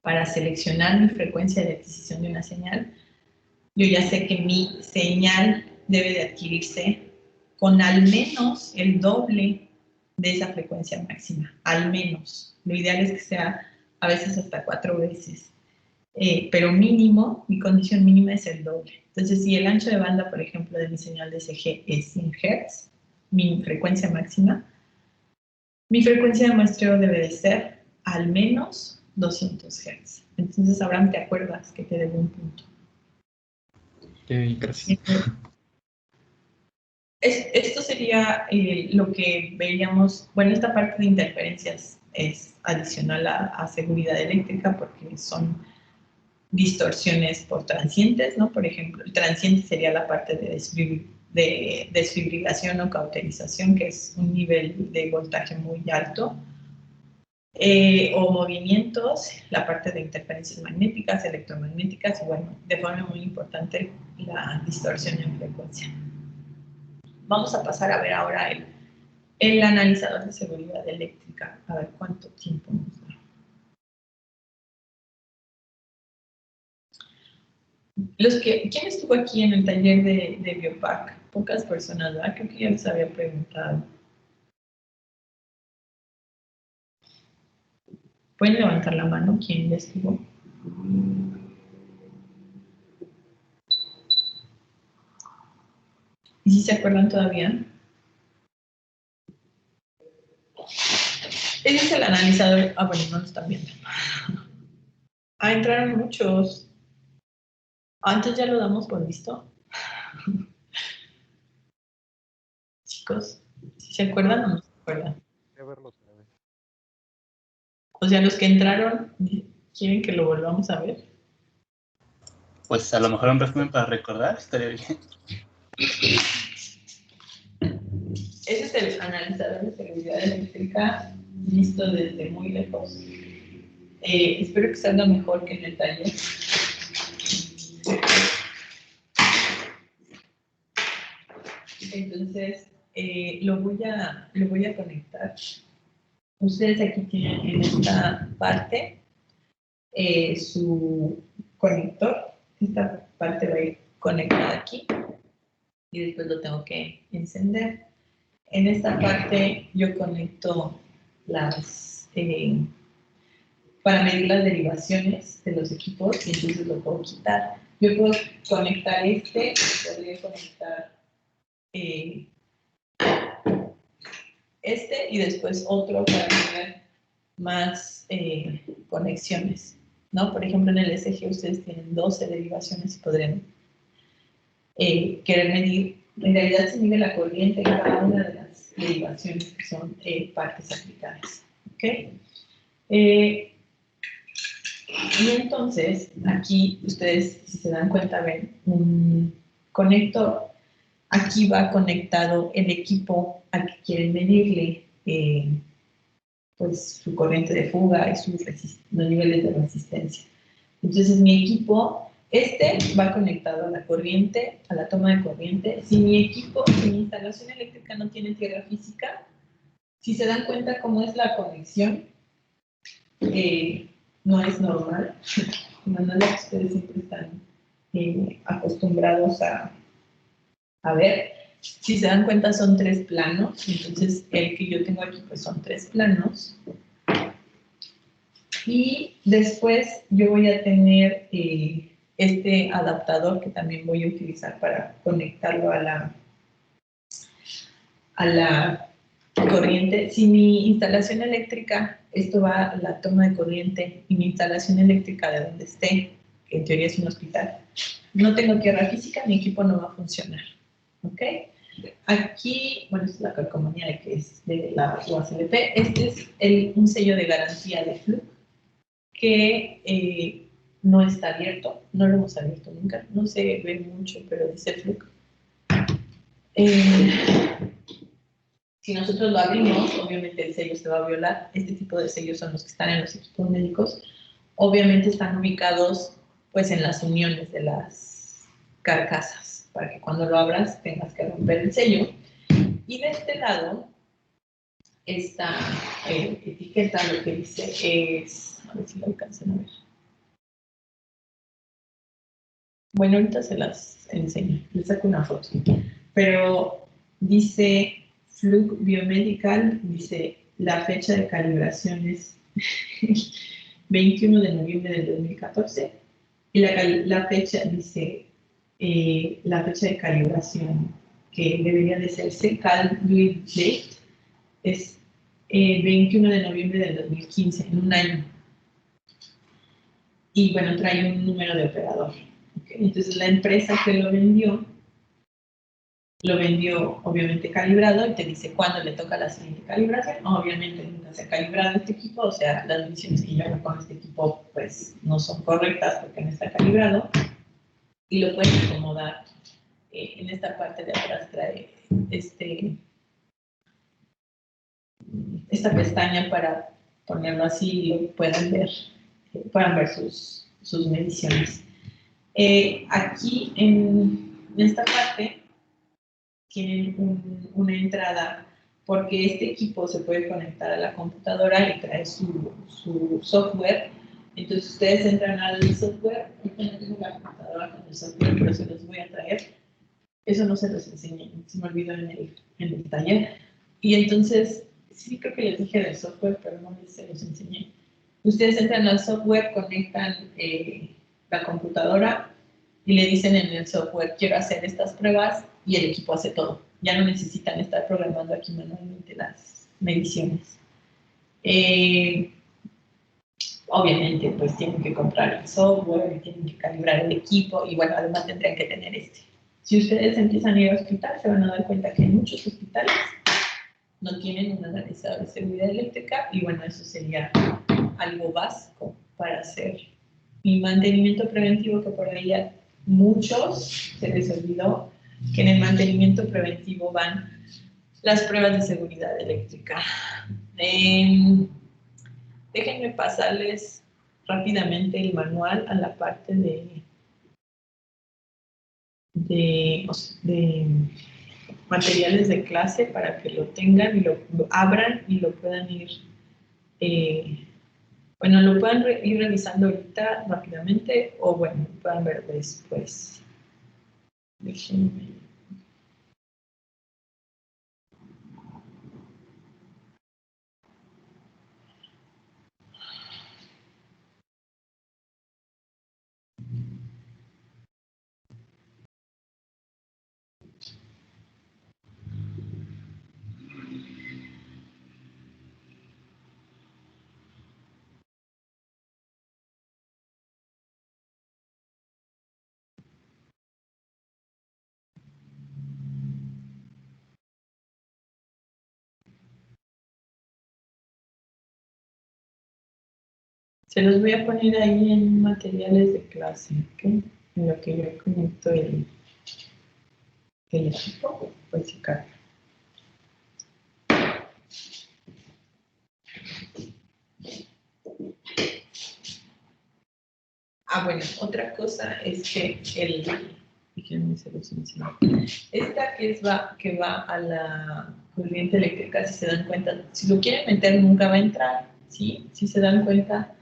para seleccionar mi frecuencia de adquisición de una señal. Yo ya sé que mi señal debe de adquirirse con al menos el doble de esa frecuencia máxima, al menos. Lo ideal es que sea a veces hasta 4 veces, pero mínimo, mi condición mínima es el doble. Entonces, si el ancho de banda, por ejemplo, de mi señal de DSG es 100 Hz, mi frecuencia máxima, mi frecuencia de muestreo debe de ser al menos 200 Hz. Entonces, Abraham, ¿te acuerdas que te debo un punto? Gracias. Esto sería lo que veíamos, bueno, esta parte de interferencias es adicional a seguridad eléctrica porque son distorsiones por transientes, ¿no? Por ejemplo, el transiente sería la parte de desfibrilación o cauterización, que es un nivel de voltaje muy alto, o movimientos, la parte de interferencias magnéticas, electromagnéticas, y bueno, de forma muy importante la distorsión en frecuencia. Vamos a pasar a ver ahora el analizador de seguridad eléctrica, a ver cuánto tiempo nos da. ¿Quién estuvo aquí en el taller de Biopac? Pocas personas, ¿verdad? Creo que ya les había preguntado. ¿Pueden levantar la mano quién ya estuvo? ¿Y si se acuerdan todavía? Ese es el analizador. Ah, bueno, no lo están viendo. Ah, entraron muchos. Antes ya lo damos por visto. Chicos, ¿si se acuerdan o no se acuerdan? Voy a verlo otra vez. O sea, los que entraron, ¿quieren que lo volvamos a ver? Pues a lo mejor un resumen para recordar estaría bien. Ese es el analizador de seguridad eléctrica visto desde muy lejos. Espero que salga mejor que en el taller. Entonces, lo voy a conectar. Ustedes aquí tienen en esta parte su conector. Esta parte va a ir conectada aquí y después lo tengo que encender. En esta parte yo conecto para medir las derivaciones de los equipos y entonces lo puedo quitar. Yo puedo conectar podría conectar y después otro para tener más conexiones, ¿no? Por ejemplo, en el SG ustedes tienen 12 derivaciones y podrían querer medir. En realidad se mide la corriente en cada una de las derivaciones que son partes aplicadas, ¿ok? Y entonces, aquí ustedes, si se dan cuenta, ven un conector. Aquí va conectado el equipo al que quieren medirle pues, su corriente de fuga y los niveles de resistencia. Entonces, mi equipo, va conectado a la corriente, a la toma de corriente. Si mi instalación eléctrica no tiene tierra física, si se dan cuenta cómo es la conexión, no es normal, no es lo que ustedes siempre están acostumbrados a ver. Si se dan cuenta son 3 planos, entonces el que yo tengo aquí pues son 3 planos. Y después yo voy a tener este adaptador que también voy a utilizar para conectarlo a la corriente. Si mi instalación eléctrica, esto va a la toma de corriente, y mi instalación eléctrica de donde esté, que en teoría es un hospital, no tengo tierra física, mi equipo no va a funcionar. ¿Ok? Aquí, bueno, esta es la calcomanía de que es de la UASLP. Este es un sello de garantía de Fluke que no está abierto, no lo hemos abierto nunca, no se ve mucho, pero dice Fluke. Si nosotros lo abrimos, obviamente el sello se va a violar. Este tipo de sellos son los que están en los equipos médicos. Obviamente están ubicados pues en las uniones de las carcasas, para que cuando lo abras tengas que romper el sello. Y de este lado, esta etiqueta lo que dice es, a ver si lo alcanzan a ver. Bueno, ahorita se las enseño, les saco una foto. Pero dice Fluke Biomedical, dice la fecha de calibración es 21 de noviembre del 2014. Y la fecha dice, la fecha de calibración que debería de ser Cal Date es 21 de noviembre del 2015, en un año. Y bueno, trae un número de operador. ¿Okay? Entonces la empresa que lo vendió obviamente calibrado y te dice cuándo le toca la siguiente calibración. Obviamente nunca se ha calibrado este equipo, o sea, las mediciones que yo hago con este equipo pues no son correctas porque no está calibrado. Y lo puedes acomodar. En esta parte de atrás trae esta pestaña para ponerlo así y lo puedan ver sus mediciones. Aquí en esta parte tienen una entrada porque este equipo se puede conectar a la computadora y trae su software. Entonces ustedes entran al software. Yo no tengo la computadora con el software, pero se los voy a traer. Eso no se los enseñé, se me olvidó en el taller. Y entonces, sí creo que les dije del software, pero no se los enseñé. Ustedes entran al software, conectan la computadora y le dicen en el software, quiero hacer estas pruebas y el equipo hace todo. Ya no necesitan estar programando aquí manualmente las mediciones. Obviamente, pues tienen que comprar el software, tienen que calibrar el equipo y bueno, además tendrían que tener este. Si ustedes empiezan a ir al hospital, se van a dar cuenta que en muchos hospitales no tienen un analizador de seguridad eléctrica y bueno, eso sería algo básico para hacer. Y mantenimiento preventivo, que por ahí a muchos se les olvidó que en el mantenimiento preventivo van las pruebas de seguridad eléctrica. Déjenme pasarles rápidamente el manual a la parte de materiales de clase para que lo tengan y lo abran y lo puedan ir, bueno, lo puedan ir revisando ahorita rápidamente o bueno, lo puedan ver después. Déjenme. Se los voy a poner ahí en materiales de clase, ¿ok? En lo que yo conecto el equipo, pues se carga. Bueno, otra cosa es que esta que va a la corriente eléctrica, si se dan cuenta, si lo quieren meter nunca va a entrar, ¿sí? Si se dan cuenta,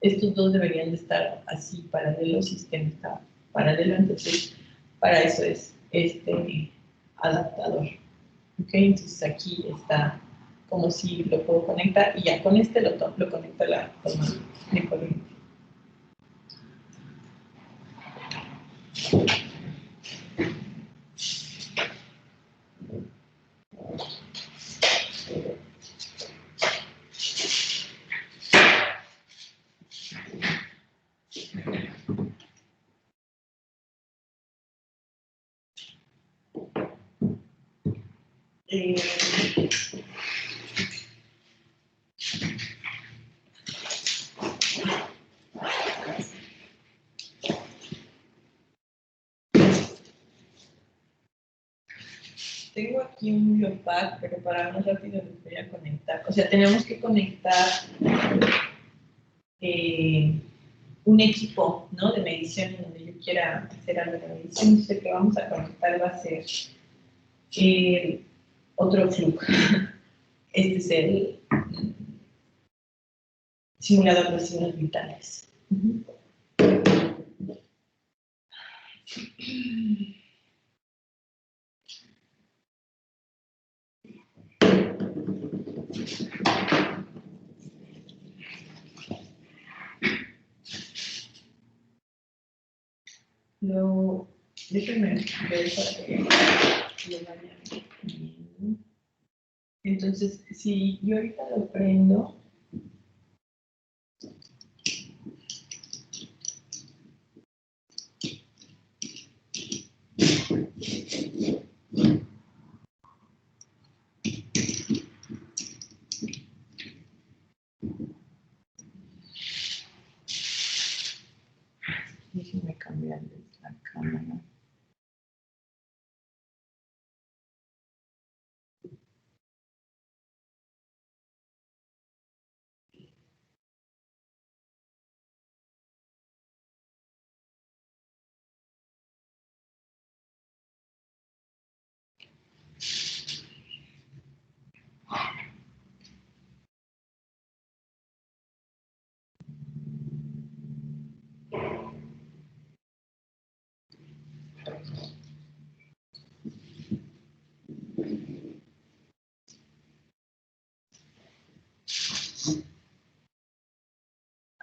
estos dos deberían de estar así paralelos, sistema está paralelo, entonces para eso es este adaptador. ¿Ok? Entonces aquí está como si lo puedo conectar y ya con este lo conecto a la toma de corriente. Tengo aquí un Biopack, pero para más rápido les voy a conectar. O sea, tenemos que conectar un equipo, ¿no? De medición en donde yo quiera hacer algo de medición. Entonces, el que vamos a conectar va a ser otro flujo. Este es el simulador de signos vitales. Déjenme ver para que lo vayan viendo. Entonces, si yo ahorita lo prendo, déjenme cambiarles la cámara.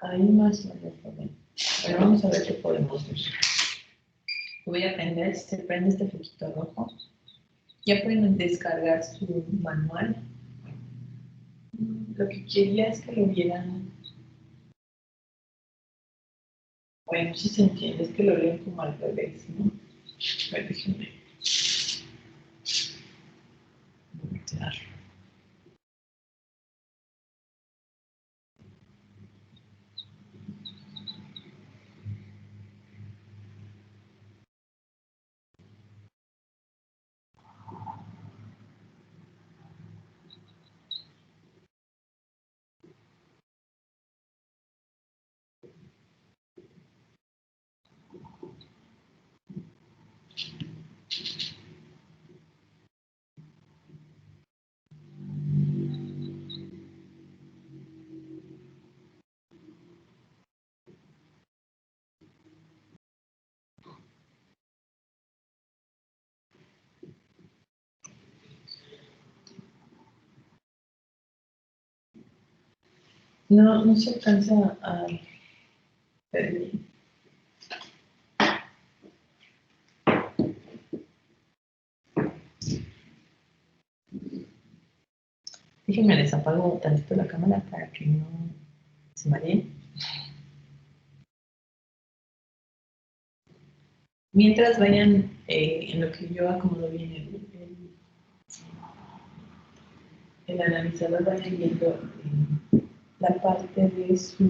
Ahí más o menos, pero vamos a ver qué podemos ver. Voy a prender, se prende este foquito rojo. Ya pueden descargar su manual. Lo que quería es que lo vieran. Bueno, sí se entiende, es que lo leen como al revés, ¿no? A ver, déjenme voltear. No se alcanza a ver bien. Déjenme les apago tantito la cámara para que no se mareen. Mientras vayan en lo que yo acomodo bien el analizador, vayan viendo la parte de su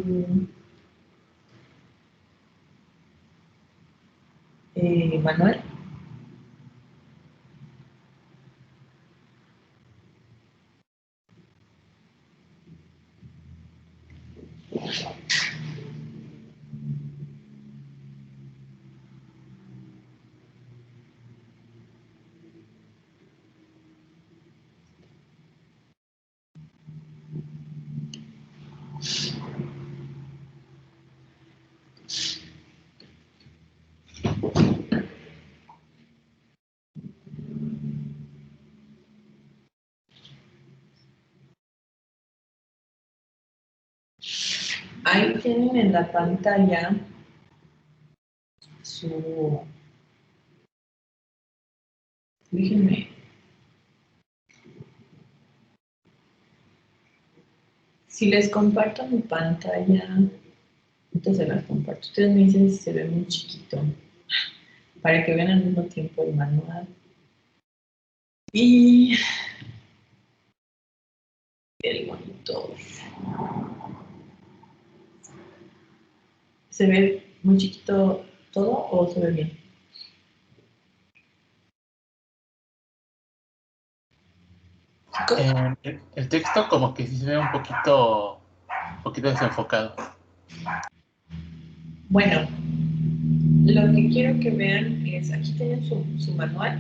manual. Ahí tienen en la pantalla su... Déjenme. Si les comparto mi pantalla, entonces las comparto. Ustedes me dicen si se ve muy chiquito, para que vean al mismo tiempo el manual. Y el monitor. ¿Se ve muy chiquito todo o se ve bien? El texto como que sí se ve un poquito desenfocado. Bueno, lo que quiero que vean es, aquí tienen su manual.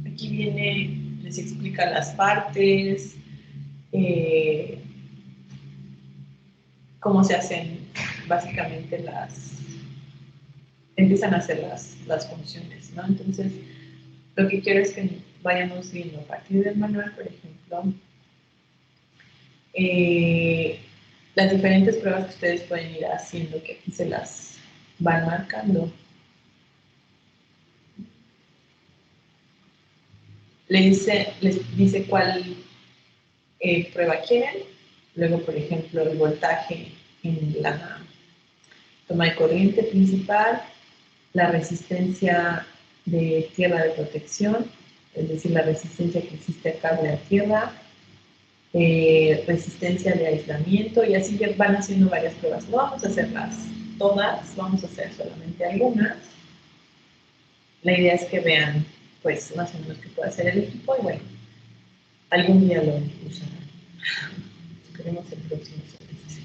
Aquí viene, les explica las partes, cómo se hacen básicamente empiezan a hacer las funciones, ¿no? Entonces, lo que quiero es que vayamos viendo a partir del manual, por ejemplo, las diferentes pruebas que ustedes pueden ir haciendo, que aquí se las van marcando. Les dice cuál prueba quieren, luego, por ejemplo, el voltaje en la toma de corriente principal, la resistencia de tierra de protección, es decir, la resistencia que existe a cable a tierra, resistencia de aislamiento, y así van haciendo varias pruebas. No vamos a hacerlas todas, vamos a hacer solamente algunas. La idea es que vean, pues, más o menos qué puede hacer el equipo, y bueno, algún día lo usarán. Esperemos el próximo semestre.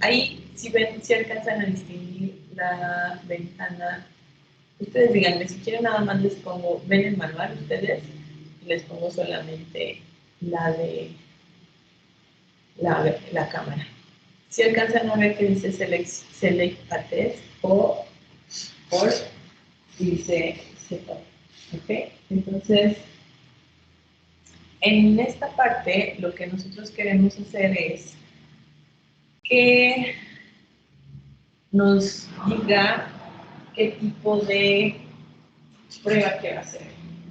Ahí, si alcanzan a distinguir la ventana, ustedes díganme, si quieren nada más les pongo, ven el manual ustedes, y les pongo solamente la de la cámara. Si alcanzan a ver que dice select a test o dice setup, ¿ok? Entonces, en esta parte lo que nosotros queremos hacer es que nos diga qué tipo de prueba quiero hacer.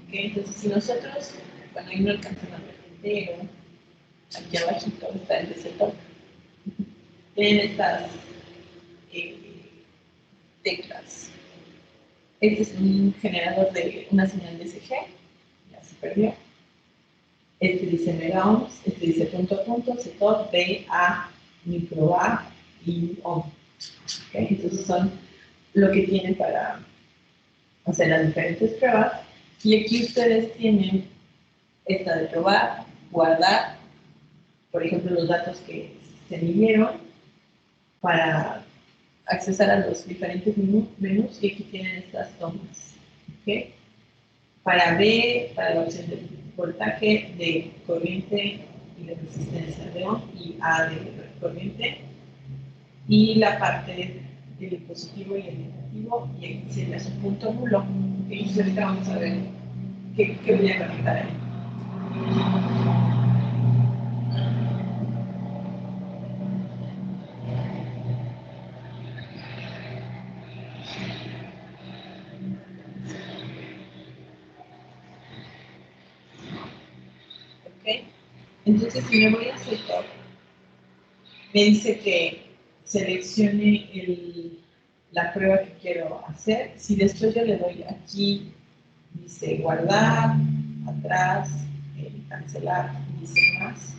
¿Okay? Entonces, si nosotros, bueno, ahí no alcanzan a ver, pero aquí abajito está el receptor. Tienen estas teclas. Este es un generador de una señal DSG, ya se perdió. Este dice megaohms, este dice punto a punto, setup, B, A, micro A y ohm. ¿Okay? Entonces son lo que tienen para hacer las diferentes pruebas. Y aquí ustedes tienen esta de probar, guardar, por ejemplo, los datos que se midieron para accesar a los diferentes menús y aquí tienen estas tomas. ¿Okay? Para B, para la opción de voltaje, de corriente y de resistencia de ohm y A de corriente y la parte del positivo y el negativo y aquí se le hace un punto nulo. ¿Okay? Y ahorita vamos a ver qué voy a conectar ahí. ¿Okay? Entonces, si me voy a setup, me dice que seleccione la prueba que quiero hacer. Si después yo le doy aquí, dice guardar, atrás, cancelar, dice más.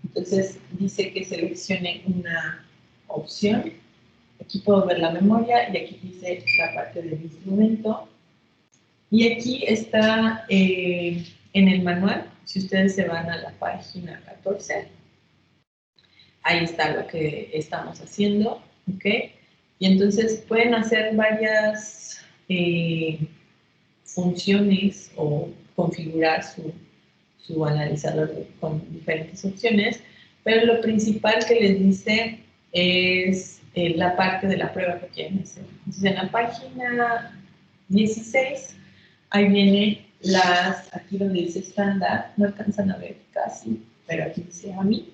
Entonces dice que seleccione una opción. Aquí puedo ver la memoria y aquí dice la parte del instrumento. Y aquí está en el manual, si ustedes se van a la página 14, ahí está lo que estamos haciendo, ¿ok? Y entonces pueden hacer varias funciones o configurar su analizador con diferentes opciones, pero lo principal que les dice es la parte de la prueba que quieren hacer. Entonces en la página 16, ahí viene aquí donde dice estándar, no alcanzan a ver casi, pero aquí dice AMI,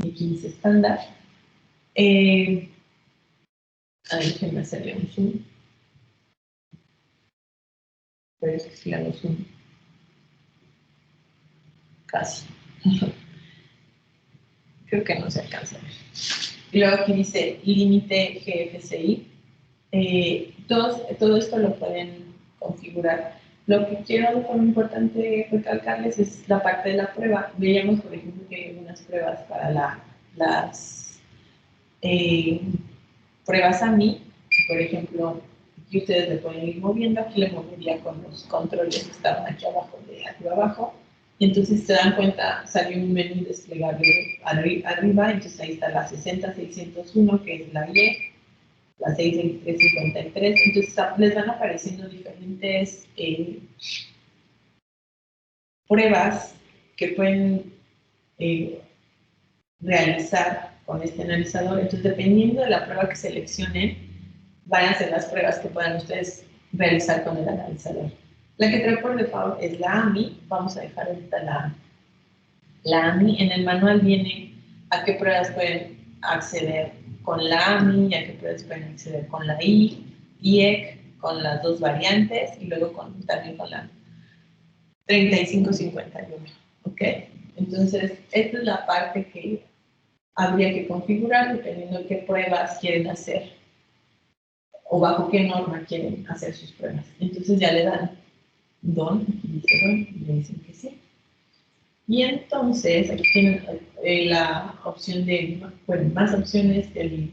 y aquí dice estándar. Déjenme hacerle un zoom. Pero es que si le hago zoom, casi. Creo que no se alcanza a ver. Y luego aquí dice límite GFCI. Todo esto lo pueden configurar. Lo que quiero de forma importante recalcarles es la parte de la prueba. Veíamos, por ejemplo, que hay algunas pruebas para las pruebas AMI. Por ejemplo, aquí ustedes le pueden ir moviendo. Aquí le movería con los controles que estaban aquí abajo, de arriba abajo. Y entonces, si se dan cuenta, salió un menú desplegable arriba. Entonces, ahí está la 60601, que es la Y, la 6353. Entonces, les van apareciendo diferentes pruebas que pueden realizar con este analizador. Entonces, dependiendo de la prueba que seleccionen, van a ser las pruebas que puedan ustedes realizar con el analizador. La que trae por default es la AMI. Vamos a dejar ahorita la AMI. En el manual viene a qué pruebas pueden acceder con la AMI y a qué pruebas pueden acceder con la IEC, con las dos variantes y luego también con la 3551. ¿Ok? Entonces, esta es la parte que habría que configurar dependiendo de qué pruebas quieren hacer o bajo qué norma quieren hacer sus pruebas. Entonces ya le dan don, y le dicen que sí. Y entonces aquí tienen la opción de, bueno, más opciones, el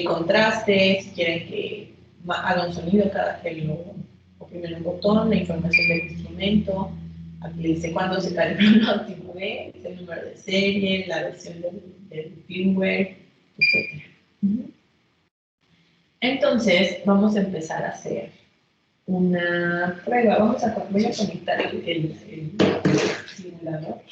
contraste, si quieren que haga un sonido cada que lo oprimen un botón, la información del instrumento, aquí le dice cuándo se calibra la última vez, el número de serie, la versión del firmware, etc. Entonces, vamos a empezar a hacer una prueba. Voy a conectar el simulador.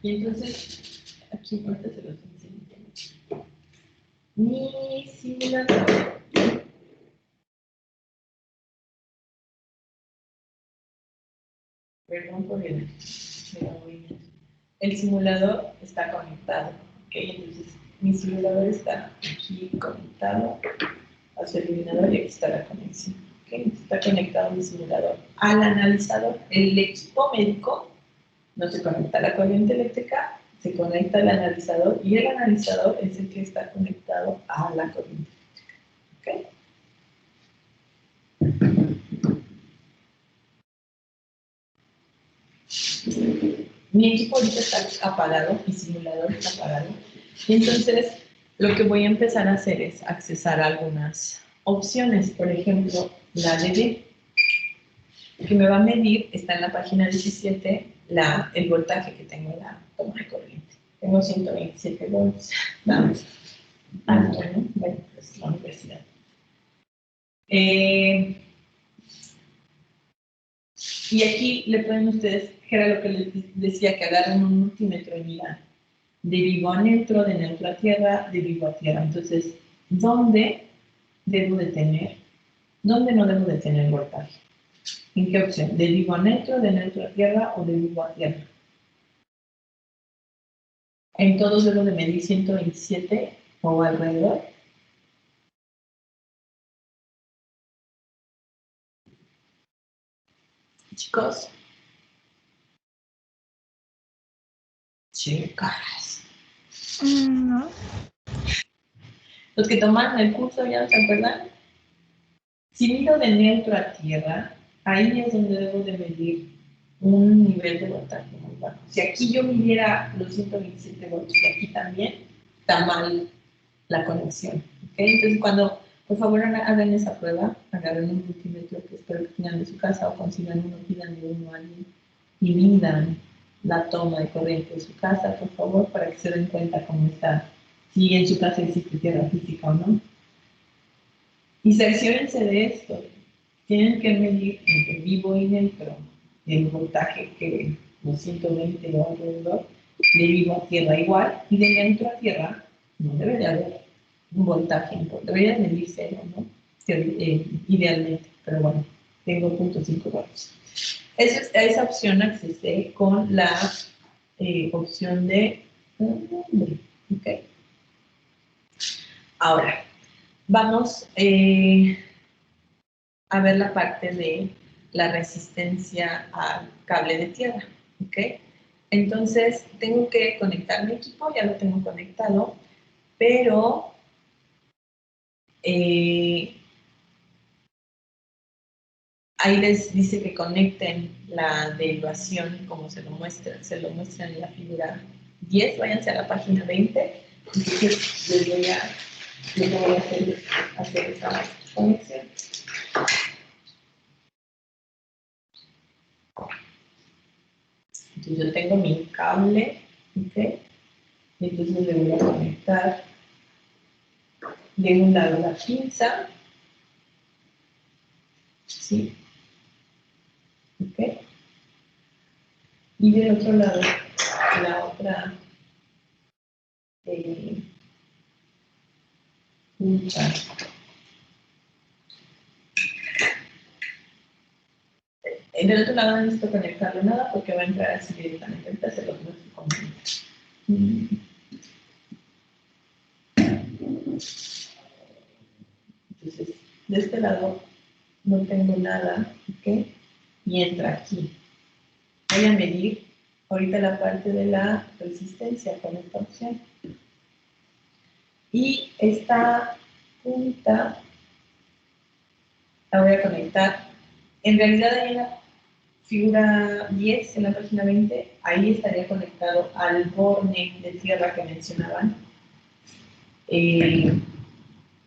Y entonces, aquí ahorita se los enseño. Mi simulador. Perdón por el simulador está conectado, ¿ok? Entonces, mi simulador está aquí conectado a su eliminador y aquí está la conexión, ¿ok? Está conectado mi simulador al analizador. El equipo médico no se conecta a la corriente eléctrica, se conecta al analizador y el analizador es el que está conectado a la corriente eléctrica, ¿ok? Mi equipo ahorita está apagado, mi simulador está apagado. Entonces, lo que voy a empezar a hacer es accesar a algunas opciones. Por ejemplo, la DD, que me va a medir, está en la página 17, el voltaje que tengo en la toma de corriente. Tengo 127 volts. Vamos. Alto, ¿no? Bueno, pues la universidad. Y aquí le pueden ustedes, que era lo que les decía, que agarren un multímetro y miran de vivo a neutro, de neutro a tierra, de vivo a tierra. Entonces, ¿dónde debo de tener? ¿Dónde no debo de tener voltaje? ¿En qué opción? ¿De vivo a neutro, de neutro a tierra o de vivo a tierra? En todos debo de medir 127 o alrededor. Chicos. Chicas. No. Los que tomaron el curso ya se acuerdan. Si mido de neutro a tierra, ahí es donde debo de medir un nivel de voltaje muy bajo. Si aquí yo midiera los 127 volts y aquí también, está mal la conexión. ¿Okay? Entonces, cuando por favor hagan esa prueba, agarren un multímetro que espero que tengan de su casa o consigan uno, pidan de uno a alguien y midan la toma de corriente de su casa, por favor, para que se den cuenta cómo está, si en su casa existe tierra física o no. Y cerciórense de esto. Tienen que medir entre vivo y neutro el voltaje que los 120 o alrededor, de vivo a tierra igual, y de neutro a tierra no debe de haber un voltaje, debería medir cero, ¿no? Idealmente, pero bueno, tengo 0.5 volts. Esa opción accesé con la opción de ¿ok? Ahora, vamos a ver la parte de la resistencia al cable de tierra, ¿ok? Entonces, tengo que conectar mi equipo, ya lo tengo conectado, pero ahí les dice que conecten la derivación como se lo muestra en la figura 10, váyanse a la página 20, entonces les voy a hacer esa conexión. Entonces yo tengo mi cable, ¿ok? Entonces le voy a conectar de un lado la pinza, ¿sí? ¿Ok? Y del otro lado la otra pinza. En el otro lado no necesito conectarlo nada porque va a entrar así directamente. Ahorita se los muestro con Entonces, de este lado no tengo nada, ¿ok? Y entra aquí. Voy a medir ahorita la parte de la resistencia con esta opción. Y esta punta la voy a conectar. En realidad ahí en la figura 10, en la página 20, ahí estaría conectado al borne de tierra que mencionaban.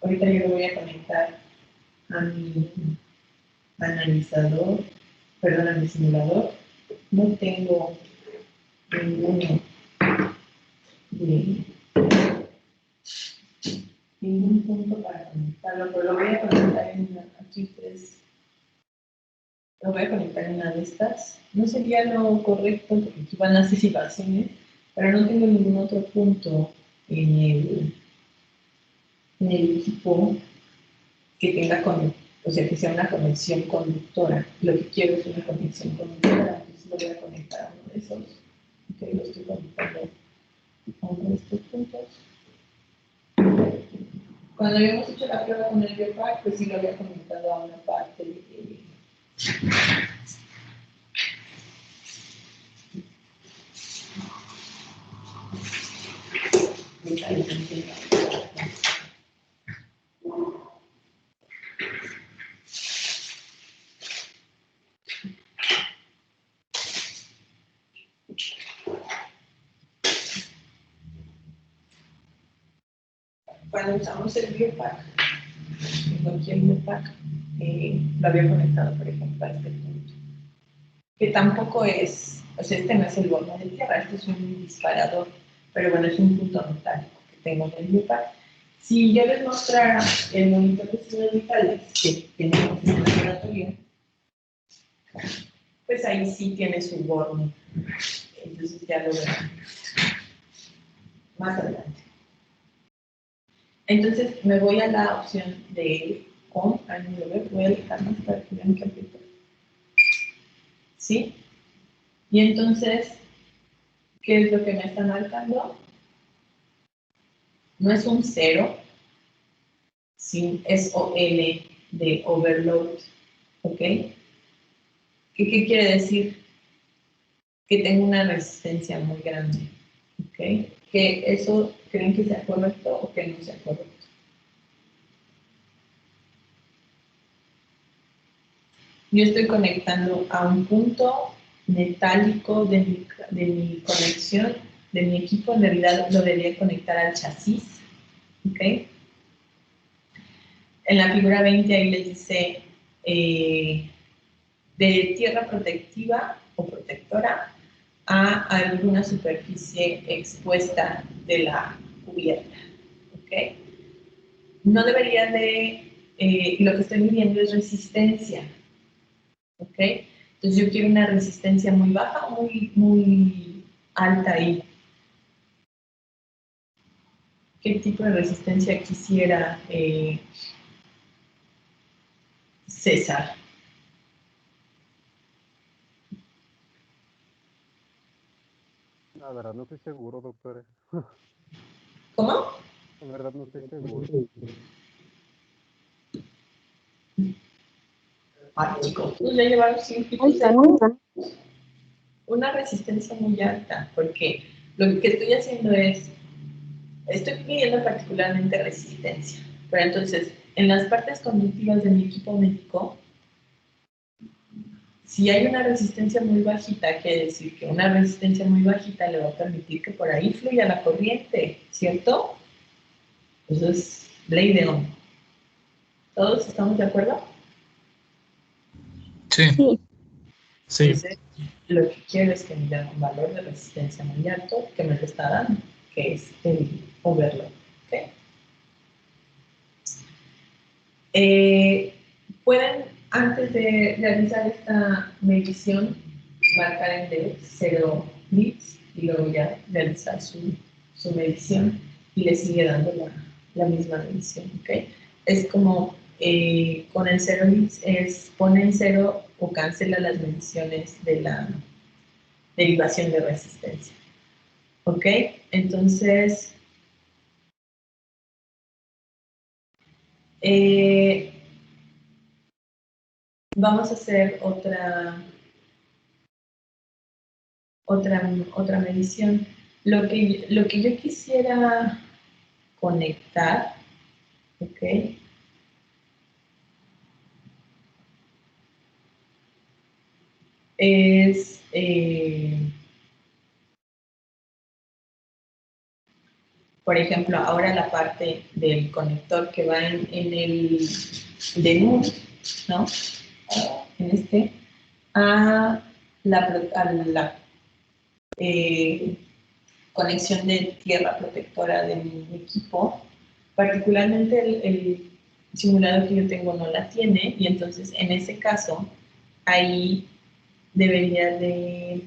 Ahorita yo lo voy a conectar a mi analizador, perdón, a mi simulador. No tengo ninguno de ningún punto para conectarlo, pero lo voy a conectar en una, aquí ustedes, lo voy a conectar en una de estas. No sería lo correcto porque aquí van las derivaciones, pero no tengo ningún otro punto en en el equipo que tenga o sea, que sea una conexión conductora. Lo que quiero es una conexión conductora, entonces lo voy a conectar a uno de esos. Ok, lo estoy conectando a uno de estos puntos. Cuando habíamos hecho la prueba con el biopack, pues sí lo había conectado a una parte de esa dimensión. Cuando usamos el biopack, cualquier biopack, lo había conectado, por ejemplo, a este punto. Que tampoco es, o sea, este no es el horno de tierra, este es un disparador, pero bueno, es un punto metálico que tengo en el biopack. Si yo les mostrara el monitor de signos vitales que tenemos en el laboratorio, pues ahí sí tiene su horno. Entonces ya lo verán más adelante. Entonces me voy a la opción de on, voy a dejar más para que vean que aprieto. ¿Sí? Y entonces, ¿qué es lo que me está marcando? No es un 0, sí, es OL de overload. ¿Ok? ¿Qué quiere decir? Que tengo una resistencia muy grande. ¿Ok? Que eso, ¿creen que sea correcto o que no sea correcto? Yo estoy conectando a un punto metálico de mi conexión, de mi equipo. En realidad lo debería conectar al chasis. ¿Ok? En la figura 20 ahí les dice de tierra protectiva o protectora a alguna superficie expuesta de la cubierta. ¿Ok? No debería de, lo que estoy midiendo es resistencia. ¿Ok? Entonces yo quiero una resistencia muy baja o muy alta ahí. ¿Qué tipo de resistencia quisiera César? La verdad no estoy seguro, doctora. ¿Cómo? La verdad no estoy seguro. Ay, chicos, pues ya llevaron 5 una resistencia muy alta, porque lo que estoy haciendo es, estoy midiendo particularmente resistencia, pero entonces, en las partes conductivas de mi equipo médico, si hay una resistencia muy bajita, quiere decir que una resistencia muy bajita le va a permitir que por ahí fluya la corriente, ¿cierto? Eso es ley de Ohm. ¿Todos estamos de acuerdo? Sí, sí. Entonces, lo que quiero es que me dé un valor de resistencia muy alto que me lo está dando, que es el overload. ¿Okay? Pueden, antes de realizar esta medición, marcar en D 0 bits y luego ya realizar su medición y le sigue dando la misma medición. ¿Okay? Es como con el 0 bits, pone en 0 o cancela las mediciones de la derivación de resistencia. ¿Ok? Entonces, vamos a hacer otra medición. Lo que yo quisiera conectar, ¿ok? Es, por ejemplo, ahora la parte del conector que va en el de NUR, ¿no? En este, a la conexión de tierra protectora de mi equipo. Particularmente el simulador que yo tengo no la tiene y entonces en ese caso ahí debería de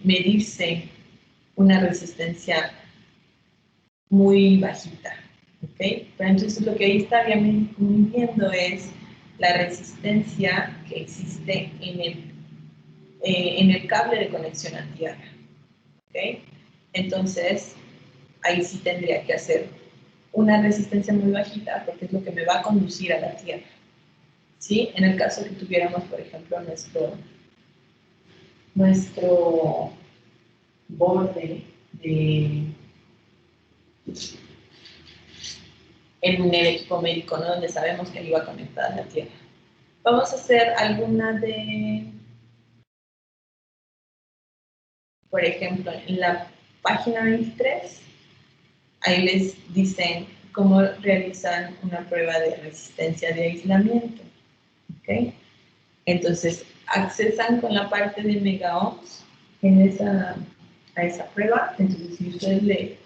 medirse una resistencia muy bajita, ¿ok? Pero entonces lo que ahí estaría midiendo es la resistencia que existe en el cable de conexión a tierra, ¿ok? Entonces, ahí sí tendría que hacer una resistencia muy bajita porque es lo que me va a conducir a la tierra, ¿sí? En el caso que tuviéramos, por ejemplo, nuestro borde en el equipo médico, ¿no? Donde sabemos que iba conectada a la tierra. Vamos a hacer alguna por ejemplo, en la página 23, ahí les dicen cómo realizan una prueba de resistencia de aislamiento, ¿ok? Entonces, accesan con la parte de megaohms a esa prueba. Entonces, si ustedes le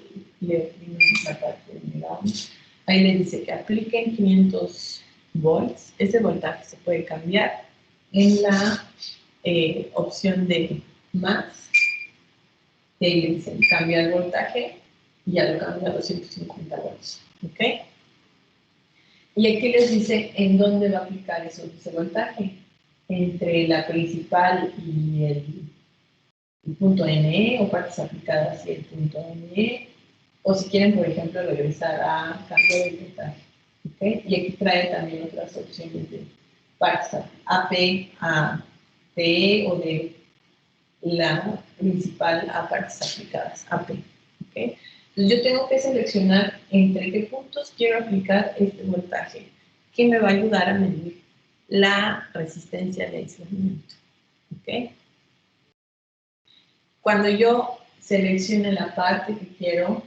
oprimen la parte de megaohms, ahí les dice que apliquen 500 volts. Ese voltaje se puede cambiar en la opción de más, y ahí le dicen cambiar voltaje, y ya lo cambia a 250 volts, ¿ok? Y aquí les dice en dónde va a aplicar ese voltaje, entre la principal y el punto NE, o partes aplicadas y el punto NE, o si quieren, por ejemplo, regresar a cambio de voltaje, ¿ok? Y aquí trae también otras opciones de partes AP a PE, o de la principal a partes aplicadas, AP, ¿ok? Entonces yo tengo que seleccionar entre qué puntos quiero aplicar este voltaje, que me va a ayudar a medir la resistencia de aislamiento, ¿ok? Cuando yo seleccione la parte que quiero,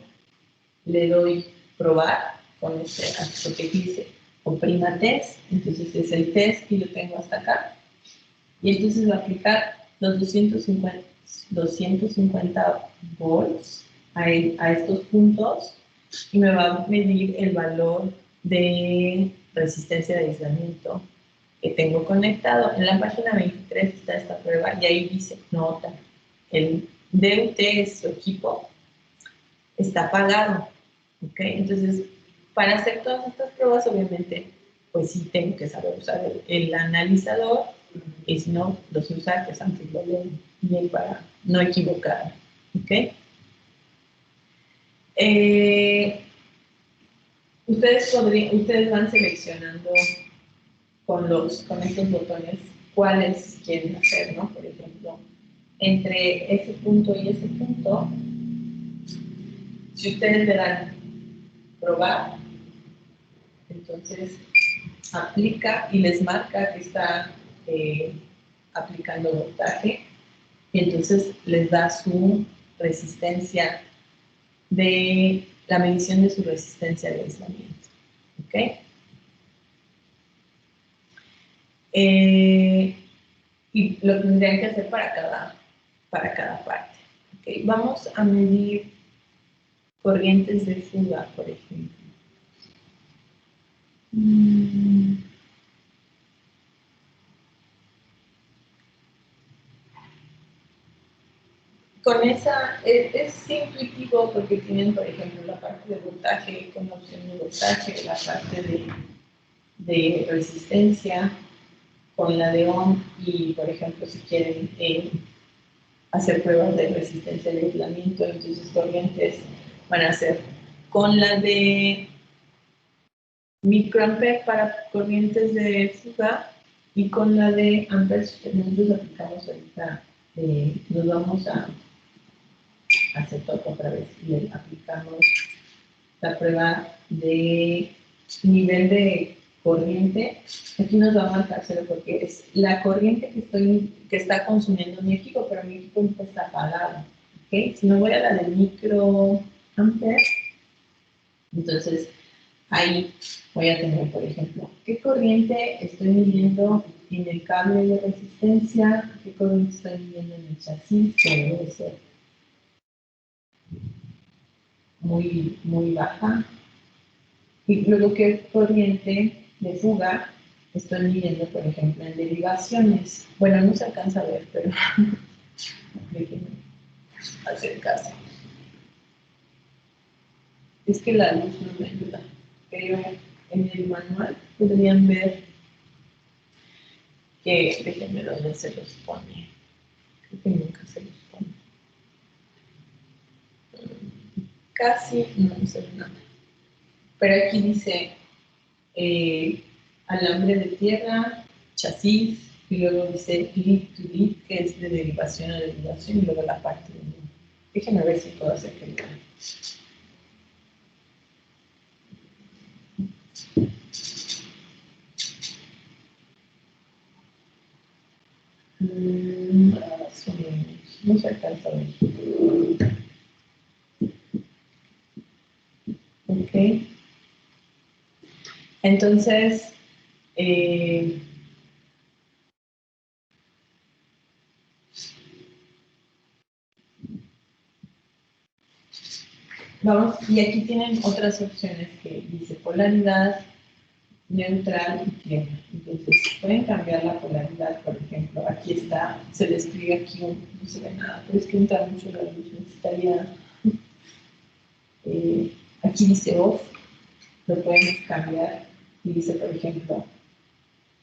le doy probar con esto que dice oprima test. Entonces es el test que yo tengo hasta acá, y entonces va a aplicar los 250 volts a estos puntos, y me va a medir el valor de resistencia de aislamiento que tengo conectado. En la página 23 está esta prueba, y ahí dice, nota, el DUT es su equipo, está apagado, ¿ok? Entonces, para hacer todas estas pruebas, obviamente, pues sí tengo que saber usar el analizador, y si no, los usar, pues antes lo leen bien para no equivocar, ¿ok? Ustedes van seleccionando con estos botones cuáles quieren hacer, ¿no? Por ejemplo, entre ese punto y ese punto, si ustedes le dan probar, entonces aplica y les marca que está aplicando voltaje, y entonces les da su resistencia la medición de su resistencia de aislamiento, ¿ok? Y lo tendrían que hacer para cada parte, ¿ok? Vamos a medir corrientes de fuga, por ejemplo. Con esa es intuitivo, porque tienen, por ejemplo, la parte de voltaje con la opción de voltaje, la parte de resistencia con la de ohm, y, por ejemplo, si quieren hacer pruebas de resistencia de aislamiento, entonces corrientes van a ser con la de microampere para corrientes de fuga, y con la de amperes que nosotros aplicamos ahorita. Nos vamos a hacer todo otra vez y le aplicamos la prueba de nivel de corriente. Aquí nos va a marcar cero porque es la corriente que está consumiendo mi equipo, pero mi equipo no está apagado, ¿ok? Si me voy a la de microampere, entonces ahí voy a tener, por ejemplo, qué corriente estoy midiendo en el cable de resistencia, qué corriente estoy midiendo en el chasis, que debe ser muy, muy baja, y luego qué corriente de fuga estoy midiendo, por ejemplo, en derivaciones. Bueno, no se alcanza a ver, pero déjenme hacer caso. Es que la luz no me ayuda, pero en el manual podrían ver que, déjenme dónde se los pone. Creo que nunca se los pone. Casi no se ve nada. Pero aquí dice alambre de tierra, chasis, y luego dice lead to lead, que es de derivación a derivación, y luego la parte de medio. Déjenme ver si puedo hacer que lo vean. Más o menos, no se alcanza a ver. Ok. Entonces, vamos, y aquí tienen otras opciones que dice polaridad, neutral y tierra. Entonces, pueden cambiar la polaridad, por ejemplo, aquí está, se despliega aquí, no se ve nada, pero es que entra mucho la luz, necesitaría, aquí dice off, lo pueden cambiar, y dice, por ejemplo,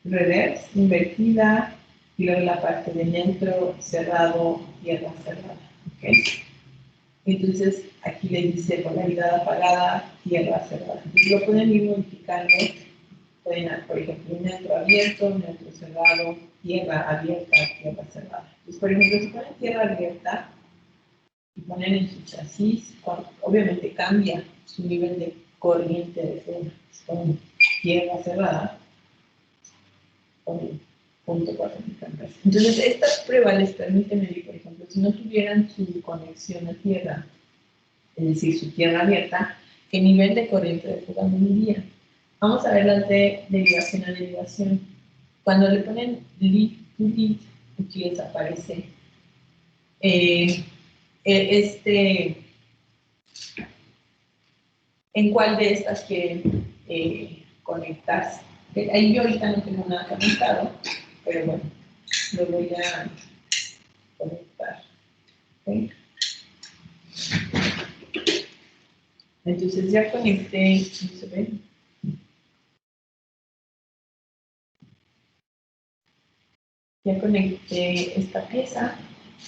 reverse, invertida, y luego la parte de neutro, cerrado, tierra cerrada, ¿ok? Entonces, aquí le dice polaridad apagada, tierra cerrada. Entonces, lo pueden ir modificando. Pueden, por ejemplo, neutro abierto, neutro cerrado, tierra abierta, tierra cerrada. Entonces, por ejemplo, si ponen tierra abierta y ponen en su chasis, obviamente cambia su nivel de corriente de fuego. Con tierra cerrada, con 0.4 microamperes. Entonces, estas pruebas les permiten medir, por ejemplo, si no tuvieran su conexión a tierra, es decir, su tierra abierta, qué nivel de corriente de fuga mediría. Vamos a ver las de derivación a derivación. Cuando le ponen lead to lead, aquí les aparece en cuál de estas quieren conectarse. Ahí yo ahorita no tengo nada conectado, pero bueno, lo voy a conectar. ¿Okay? Entonces ya conecté, ¿no se ve? Ya conecté esta pieza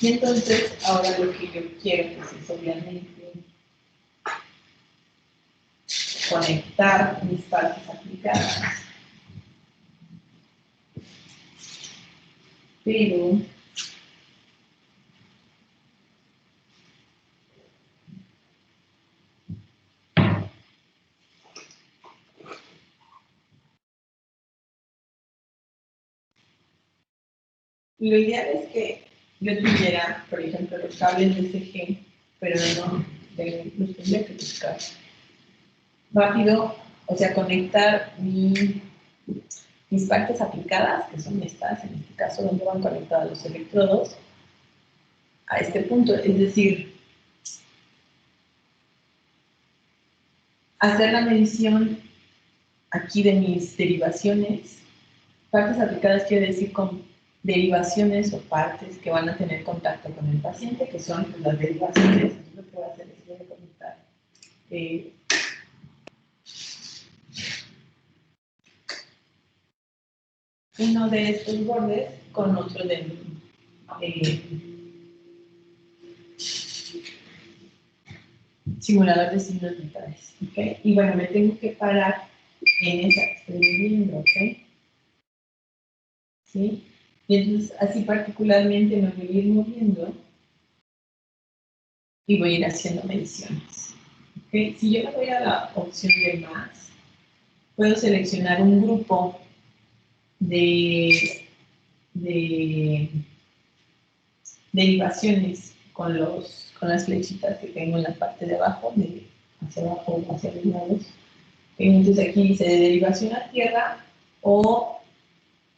y entonces ahora lo que yo quiero pues, es obviamente conectar mis partes aplicadas. Pero lo ideal es que yo tuviera, por ejemplo, los cables de CG, pero no los tendría que buscar rápido, o sea, conectar mis partes aplicadas, que son estas, en este caso, donde van conectados los electrodos, a este punto, es decir, hacer la medición aquí de mis derivaciones. Partes aplicadas quiere decir con derivaciones o partes que van a tener contacto con el paciente, que son las derivaciones. Lo que voy a hacer es voy a conectar uno de estos bordes con otro de simulador de signos vitales. ¿Okay? Y bueno, me tengo que parar en esa que estoy viendo, ¿ok? ¿Sí? Y entonces, así particularmente me voy a ir moviendo y voy a ir haciendo mediciones. ¿Okay? Si yo me voy a la opción de más, puedo seleccionar un grupo de derivaciones con las flechitas que tengo en la parte de abajo, hacia abajo o hacia los lados. Entonces aquí dice de derivación a tierra o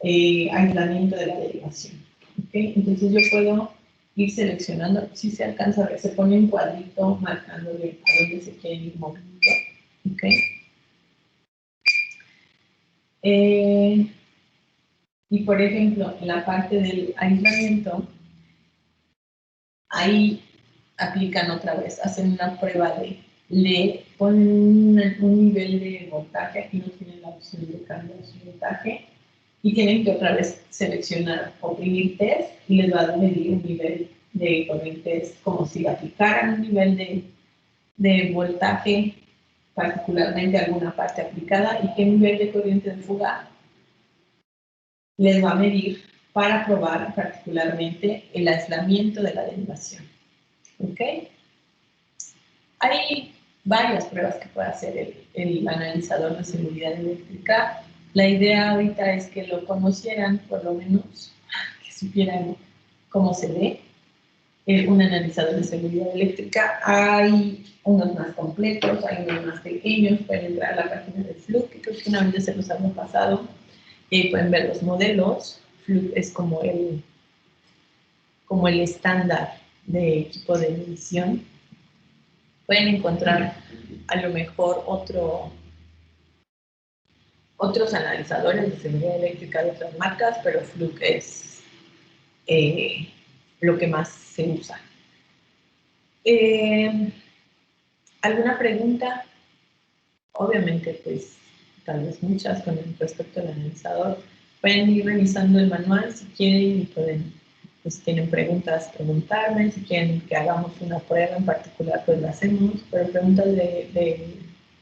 aislamiento de la derivación. ¿Okay? Entonces yo puedo ir seleccionando, si se alcanza a ver, se pone un cuadrito marcándole a dónde se quiere ir moviendo. ¿Okay? Y por ejemplo, en la parte del aislamiento, ahí aplican otra vez, hacen una prueba de le ponen un nivel de voltaje, aquí no tienen la opción de cambiar su voltaje, y tienen que otra vez seleccionar oprimir test y les va a medir un nivel de corrientes como si aplicaran un nivel de voltaje particularmente a alguna parte aplicada y qué nivel de corriente de fuga les va a medir para probar particularmente el aislamiento de la derivación. ¿Ok? Hay varias pruebas que puede hacer el analizador de seguridad eléctrica. La idea ahorita es que lo conocieran, por lo menos, que supieran cómo se ve un analizador de seguridad eléctrica. Hay unos más completos, hay unos más pequeños. Pueden entrar a la página de Fluke, que creo que una vez se los había pasado. Pueden ver los modelos. Fluke es como el estándar de equipo de medición. Pueden encontrar a lo mejor otros analizadores de seguridad eléctrica de otras marcas, pero Fluke es lo que más se usa. ¿Alguna pregunta? Obviamente, pues, tal vez muchas con respecto al analizador. Pueden ir revisando el manual si quieren y pueden, pues, si tienen preguntas, preguntarme. Si quieren que hagamos una prueba en particular, pues la hacemos. Pero preguntas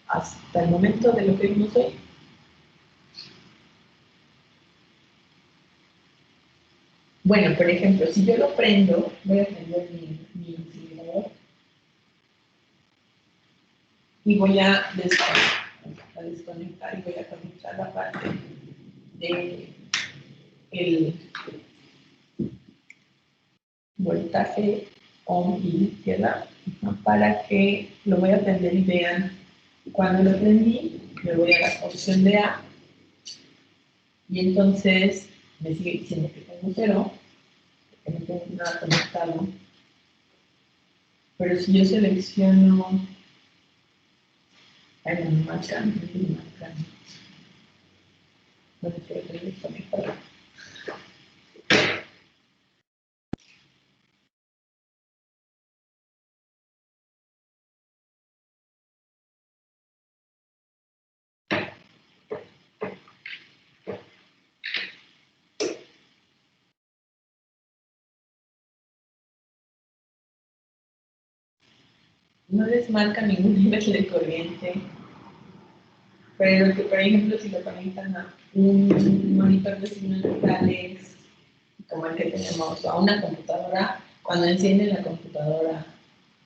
hasta el momento de lo que vimos hoy. Bueno, por ejemplo, si yo lo prendo, voy a prender mi incinerador y voy a desconectar y voy a conectar la parte de el voltaje ohm y tierra para que lo voy a prender y vean cuando lo prendí. Le voy a dar opción de A y entonces me sigue diciendo que tengo 0, que no tengo nada conectado. Pero si yo selecciono, ahí no me marcan, no me quiero desconectar. No les marca ningún nivel de corriente, pero que, por ejemplo, si lo conectan a un monitor de signos digitales, como el que tenemos, a una computadora, cuando encienden la computadora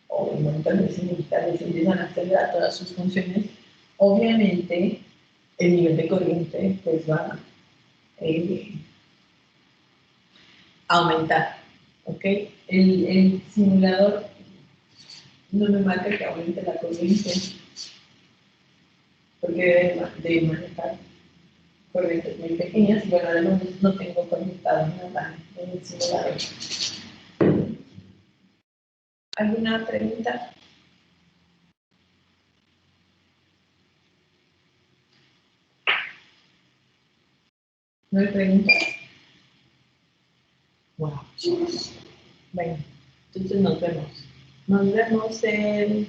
o el monitor de signos digitales y empiezan a acelerar todas sus funciones, obviamente el nivel de corriente pues va a aumentar. ¿Ok? El simulador no me marca que aumente la corriente, porque de manejar corrientes muy pequeñas y bueno, además no tengo conectado nada en el simulador. ¿Alguna pregunta? ¿No hay preguntas? Wow, chicos. Bueno, entonces nos vemos. Nos vemos el